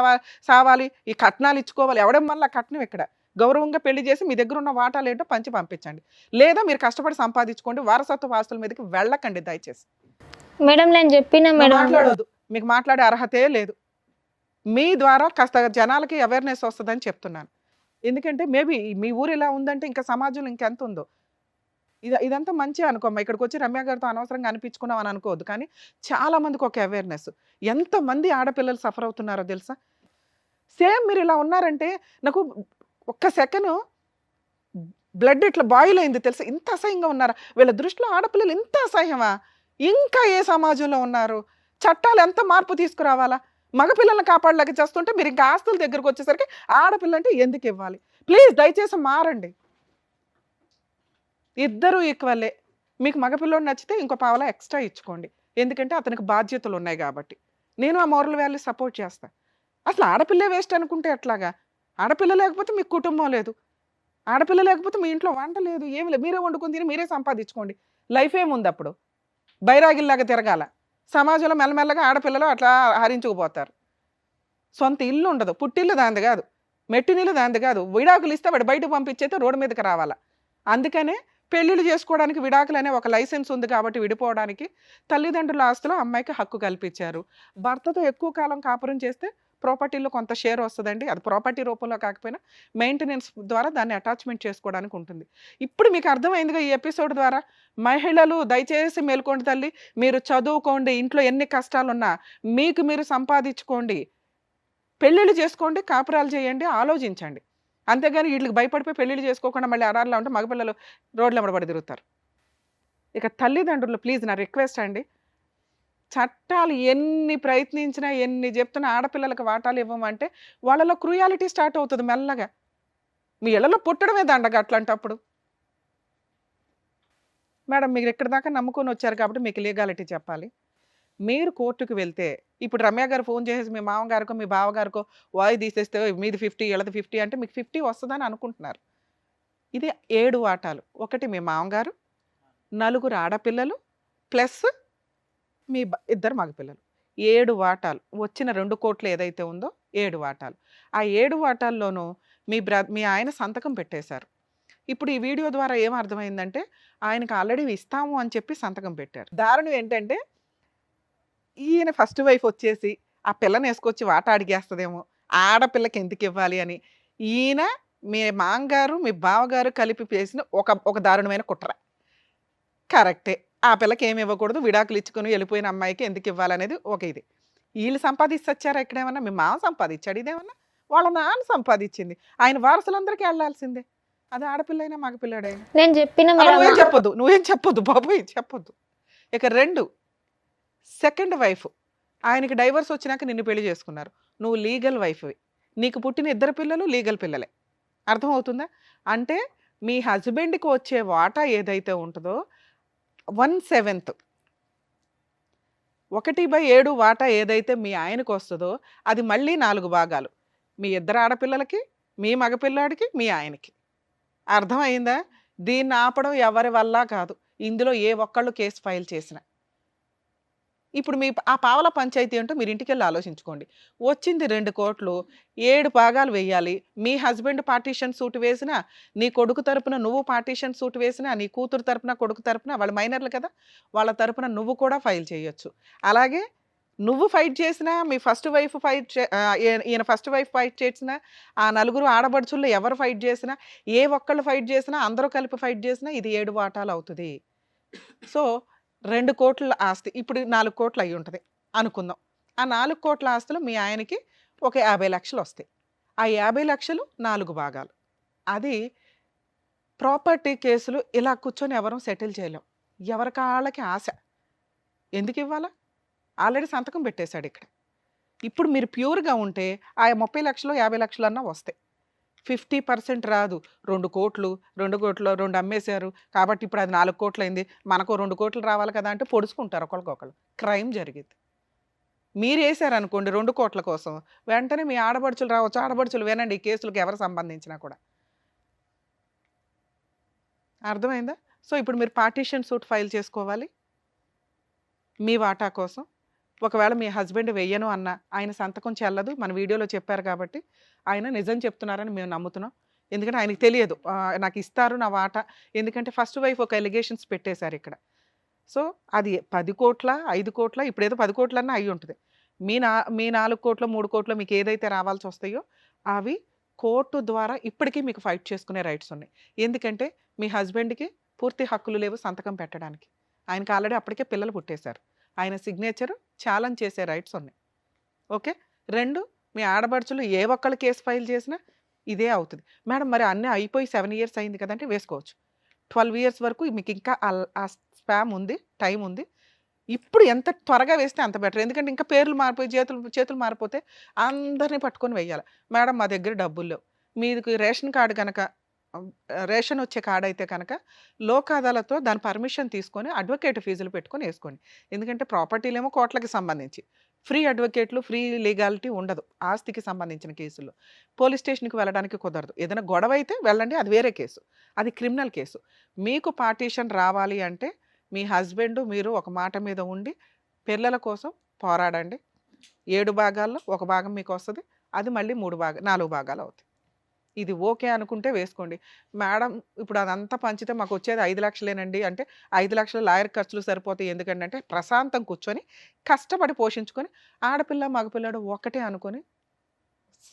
సావాలి, ఈ కట్నాలు ఇచ్చుకోవాలి. ఎవడమ్మల్లా కట్నం ఇక్కడ. గౌరవంగా పెళ్లి చేసి మీ దగ్గరున్న వాటాలేంటో పంచి పంపించండి. లేదా మీరు కష్టపడి సంపాదించుకోండి. వారసత్వ ఆస్తుల మీదకి వెళ్ళకండి దయచేసి. మేడం నేను చెప్పిన మేడం మాట్లాడొద్దు. మీకు మాట్లాడే అర్హతే లేదు. మీ ద్వారా కాస్త జనాలకి అవేర్‌నెస్ వస్తదని చెప్తున్నాను. ఎందుకంటే మేబీ మీ ఊరు ఇలా ఉందంటే ఇంకా సమాజంలో ఇంకెంత ఉందో. ఇదంతా మంచే అనుకోమ్మా. ఇక్కడికొచ్చి రమ్య గారితో అనవసరంగా అనిపించుకున్నాం అని అనుకోవద్దు. కానీ చాలా మందికి ఒక అవేర్‌నెస్. ఎంతమంది ఆడపిల్లలు సఫర్ అవుతున్నారో తెలుసా? సేమ్ మీరు ఇలా ఉన్నారంటే నాకు ఒక్క సెకను బ్లడ్ ఇట్లా బాయిల్ అయింది తెలుసా? ఇంత అసహ్యంగా ఉన్నారా? వీళ్ళ దృష్టిలో ఆడపిల్లలు ఇంత అసహ్యమా? ఇంకా ఏ సమాజంలో ఉన్నారు? చట్టాలు ఎంత మార్పు తీసుకురావాలా? మగపిల్లల్ని కాపాడలేక చేస్తుంటే మీరు ఇంకా ఆస్తుల దగ్గరకు వచ్చేసరికి ఆడపిల్లంటే ఎందుకు ఇవ్వాలి? ప్లీజ్ దయచేసి మారండి. ఇద్దరూ ఈక్వలే. మీకు మగపిల్లోడు నచ్చితే ఇంకో పావలా ఎక్స్ట్రా ఇచ్చుకోండి. ఎందుకంటే అతనికి బాధ్యతలు ఉన్నాయి కాబట్టి. నేను ఆ మోరల్ వాల్యూ సపోర్ట్ చేస్తా. అసలు ఆడపిల్లే వేస్ట్ అనుకుంటే ఎట్లాగా? ఆడపిల్ల లేకపోతే మీకు కుటుంబం లేదు. ఆడపిల్ల లేకపోతే మీ ఇంట్లో వంట లేదు, ఏమి లేదు. మీరే వండుకొని తిని మీరే సంపాదించుకోండి. లైఫ్ ఏముంది అప్పుడు? బైరాగిల్లాగా తిరగాల. సమాజంలో మెల్లమెల్లగా ఆడపిల్లలు అట్లా హరించుకుపోతారు. సొంత ఇల్లు ఉండదు. పుట్టిల్లు దాంది కాదు, మెట్టినిల్లు దాంది కాదు. విడాకులు ఇస్తే వాడు బయటకు పంపించేస్తే రోడ్డు మీదకి రావాలా. అందుకనే పెళ్ళిళ్ళు చేసుకోవడానికి విడాకులు అనే ఒక లైసెన్స్ ఉంది కాబట్టి విడిపోవడానికి తల్లిదండ్రుల ఆస్తిలో అమ్మాయికి హక్కు కల్పించారు. భర్తతో ఎక్కువ కాలం కాపురం చేస్తే ప్రాపర్టీలో కొంత షేర్ వస్తుందండి. అది ప్రాపర్టీ రూపంలో కాకపోయినా మెయింటెనెన్స్ ద్వారా దాన్ని అటాచ్మెంట్ చేసుకోవడానికి ఉంటుంది. ఇప్పుడు మీకు అర్థమైందిగా ఈ ఎపిసోడ్ ద్వారా. మహిళలు దయచేసి మేల్కోండి తల్లి. మీరు చదువుకోండి, ఇంట్లో ఎన్ని కష్టాలున్నా మీకు మీరు సంపాదించుకోండి, పెళ్ళిళ్ళు చేసుకోండి, కాపురాలు చేయండి, ఆలోచించండి. అంతేగాని వీళ్ళకి భయపడిపోయి పెళ్ళిళ్ళు చేసుకోకుండా మళ్ళీ అరారులా ఉంటే మగపిల్లలు రోడ్ల వెంబడి తిరుగుతారు. ఇక తల్లిదండ్రులు ప్లీజ్ నా రిక్వెస్ట్ అండి, చట్టాలు ఎన్ని ప్రయత్నించినా ఎన్ని చెప్తున్నా ఆడపిల్లలకు వాటాలు ఇవ్వమంటే వాళ్ళలో క్రూయాలిటీ స్టార్ట్ అవుతుంది మెల్లగా. మీ ఇళ్లలో పుట్టడమే దండగ అట్లాంటప్పుడు. మేడం మీరు ఎక్కడి దాకా నమ్ముకొని వచ్చారు కాబట్టి మీకు లీగాలిటీ చెప్పాలి. మీరు కోర్టుకు వెళ్తే ఇప్పుడు రమ్య గారు ఫోన్ చేసేసి మీ మామగారికో మీ బావగారికో వాయి తీసేస్తే మీది 50 వీళ్ళది 50 అంటే మీకు 50 వస్తుందని అనుకుంటున్నారు. ఇది 7 వాటాలు. ఒకటి మీ మామగారు, 4 ఆడపిల్లలు ప్లస్ మీ ఇద్దరు మగపిల్లలు. 7 వాటాలు. వచ్చిన 2 కోట్లు ఏదైతే ఉందో 7 వాటాలు. ఆ 7 వాటాల్లోనూ మీ ఆయన సంతకం పెట్టేశారు. ఇప్పుడు ఈ వీడియో ద్వారా ఏం అర్థమైందంటే ఆయనకు ఆల్రెడీ ఇస్తాము అని చెప్పి సంతకం పెట్టారు. దారుణం ఏంటంటే ఈయన ఫస్ట్ వైఫ్ వచ్చేసి ఆ పిల్లని వేసుకొచ్చి వాటా అడిగేస్తుందేమో, ఆడపిల్లకి ఎందుకు ఇవ్వాలి అని ఈయన మీ మామగారు మీ బావగారు కలిపి చేసిన ఒక దారుణమైన కుట్ర. కరెక్టే. ఆ పిల్లకి ఏమి ఇవ్వకూడదు, విడాకులు ఇచ్చుకొని వెళ్ళిపోయిన అమ్మాయికి ఎందుకు ఇవ్వాలనేది ఒక ఇది. వీళ్ళు సంపాదించొచ్చారా ఇక్కడేమన్నా? మీ మామ సంపాదించాడు, ఇదేమన్నా వాళ్ళ నాన్న సంపాదించింది. ఆయన వారసులందరికీ వెళ్ళాల్సిందే. అది ఆడపిల్లైనా మగపిల్లాడైనా. నేను చెప్పిన నువ్వేం చెప్పొద్దు బాబు, చెప్పొద్దు. ఇక 2 సెకండ్ వైఫ్, ఆయనకి డైవర్స్ వచ్చినాక నిన్ను పెళ్లి చేసుకున్నారు. నువ్వు లీగల్ వైఫ్వి. నీకు పుట్టిన 2 పిల్లలు లీగల్ పిల్లలే. అర్థమవుతుందా? అంటే మీ హస్బెండ్కి వచ్చే వాటా ఏదైతే ఉంటుందో 1/7 1/7 వాటా ఏదైతే మీ ఆయనకు వస్తుందో అది మళ్ళీ 4 భాగాలు. మీ 2 ఆడపిల్లలకి, మీ మగపిల్లాడికి, మీ ఆయనకి. అర్థమైందా? దీన్ని ఆపడం ఎవరి వల్ల కాదు. ఇందులో ఏ ఒక్కళ్ళు కేసు ఫైల్ చేసినా. ఇప్పుడు మీ ఆ పావల పంచాయతీ ఏంటో మీరు ఇంటికెళ్ళి ఆలోచించుకోండి. వచ్చింది 2 కోట్లు, 7 భాగాలు వేయాలి. మీ హస్బెండ్ పార్టీషన్ సూట్ వేసినా, నీ కొడుకు తరపున నువ్వు పార్టీషన్ సూట్ వేసినా, నీ కూతురు తరపున కొడుకు తరపున, వాళ్ళు మైనర్లు కదా, వాళ్ళ తరపున నువ్వు కూడా ఫైల్ చేయొచ్చు. అలాగే నువ్వు ఫైట్ చేసినా, మీ ఫస్ట్ వైఫ్ ఈయన ఫస్ట్ వైఫ్ ఫైట్ చేసినా, ఆ 4 ఆడబడుచుల్లో ఎవరు ఫైట్ చేసినా, ఏ ఒక్కళ్ళు ఫైట్ చేసినా, అందరూ కలిపి ఫైట్ చేసినా ఇది 7 వాటాలు అవుతుంది. సో 2 కోట్ల ఆస్తి ఇప్పుడు 4 కోట్లు అయి ఉంటుంది అనుకుందాం. ఆ 4 కోట్ల ఆస్తులు మీ ఆయనకి ఒక 50 లక్షలు వస్తాయి. ఆ 50 లక్షలు 4 భాగాలు. అది ప్రాపర్టీ కేసులు ఇలా కూర్చొని ఎవరు సెటిల్ చేయలేం. ఎవరికి వాళ్ళకి ఆశ. ఎందుకు ఇవ్వాలా? ఆల్రెడీ సంతకం పెట్టేశాడు ఇక్కడ. ఇప్పుడు మీరు ప్యూర్గా ఉంటే ఆ 30 లక్షలు 50 లక్షలు అన్నా వస్తాయి. 50% రాదు. 2 కోట్లు 2 కోట్లు 2 అమ్మేశారు కాబట్టి ఇప్పుడు అది 4 కోట్లు అయింది, మనకు 2 కోట్లు రావాలి కదా అంటే పొడుచుకుంటారు ఒకరికొకరు. క్రైమ్ జరిగింది. మీరు వేసారనుకోండి 2 కోట్ల కోసం, వెంటనే మీ ఆడపడుచులు రావచ్చు. ఆడపడుచులు వినండి, ఈ కేసులకు ఎవరు సంబంధించినా కూడా. అర్థమైందా? సో ఇప్పుడు మీరు పార్టీషన్ సూట్ ఫైల్ చేసుకోవాలి మీ వాటా కోసం. ఒకవేళ మీ హస్బెండ్ వెయ్యను అన్న, ఆయన సంతకం చెల్లదు, మన వీడియోలో చెప్పారు కాబట్టి ఆయన నిజం చెప్తున్నారని మేము నమ్ముతున్నాం. ఎందుకంటే ఆయనకి తెలియదు నాకు ఇస్తారు నా వాటా. ఎందుకంటే ఫస్ట్ వైఫ్ ఒక ఎలిగేషన్స్ పెట్టేశారు ఇక్కడ. సో అది 10 కోట్ల 5 కోట్ల ఇప్పుడేదో 10 కోట్లన్నా అయి ఉంటుంది. మీ 4 కోట్లు 3 కోట్లు మీకు ఏదైతే రావాల్సి వస్తాయో అవి కోర్టు ద్వారా ఇప్పటికీ మీకు ఫైట్ చేసుకునే రైట్స్ ఉన్నాయి. ఎందుకంటే మీ హస్బెండ్కి పూర్తి హక్కులు లేవు సంతకం పెట్టడానికి. ఆయనకి ఆల్రెడీ అప్పటికే పిల్లలు పుట్టేశారు. ఆయన సిగ్నేచర్ ఛాలెంజ్ చేసే రైట్స్ ఉన్నాయి. ఓకే. 2, మీ ఆడపడుచులు ఏ ఒక్కళ్ళు కేసు ఫైల్ చేసినా ఇదే అవుతుంది. మేడం మరి అన్నీ అయిపోయి 7 ఇయర్స్ అయింది కదంటే వేసుకోవచ్చు. 12 ఇయర్స్ వరకు మీకు ఇంకా ఆ స్పామ్ ఉంది, టైం ఉంది. ఇప్పుడు ఎంత త్వరగా వేస్తే అంత బెటర్. ఎందుకంటే ఇంకా పేర్లు మారిపోయి చేతులు మారిపోతే అందరినీ పట్టుకొని వెయ్యాలి. మేడం మా దగ్గర డబ్బులు లేవు, మీకు రేషన్ కార్డు కనుక రేషన్ వచ్చే కార్డు అయితే కనుక లోక్ అదాలత్తో దాని పర్మిషన్ తీసుకొని అడ్వకేట్ ఫీజులు పెట్టుకొని వేసుకోండి. ఎందుకంటే ప్రాపర్టీలేమో కోట్లకి సంబంధించి, ఫ్రీ అడ్వకేట్లు ఫ్రీ లీగాలిటీ ఉండదు. ఆస్తికి సంబంధించిన కేసుల్లో పోలీస్ స్టేషన్కి వెళ్ళడానికి కుదరదు. ఏదైనా గొడవ అయితే వెళ్ళండి, అది వేరే కేసు, అది క్రిమినల్ కేసు. మీకు పార్టీషన్ రావాలి అంటే మీ హస్బెండ్ మీరు ఒక మాట మీద ఉండి పిల్లల కోసం పోరాడండి. 7 భాగాల్లో 1 భాగం మీకు వస్తుంది, అది మళ్ళీ 4 భాగాలు అవుతాయి. ఇది ఓకే అనుకుంటే వేసుకోండి. మేడం ఇప్పుడు అదంతా పంచితే మాకు వచ్చేది 5 లక్షలేనండి అంటే 5 లక్షలు లాయర్ ఖర్చులు సరిపోతాయి. ఎందుకంటే ప్రశాంతం కూర్చొని కష్టపడి పోషించుకొని ఆడపిల్ల మగపిల్లడు ఒకటే అనుకొని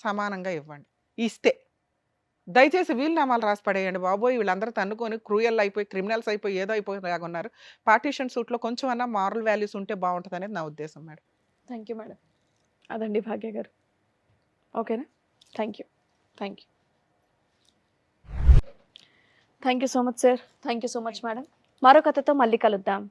సమానంగా ఇవ్వండి. ఇస్తే దయచేసి వీలునామాలు రాసి పడేయండి బాబోయ్. వీళ్ళందరూ తన్నుకొని క్రూయల్ అయిపోయి క్రిమినల్స్ అయిపోయి ఏదో అయిపోయిలాగా ఉన్నారు. పార్టీషన్ సూట్లో కొంచెం అన్నా మారల్ వాల్యూస్ ఉంటే బాగుంటుంది అనేది నా ఉద్దేశం మేడం. Thank you madam. అదండి భాగ్య గారు. ఓకేనా? Thank you. Thank you. Thank you so much sir. Thank you so much madam. మరో కథతో మళ్ళీ కలుద్దాం.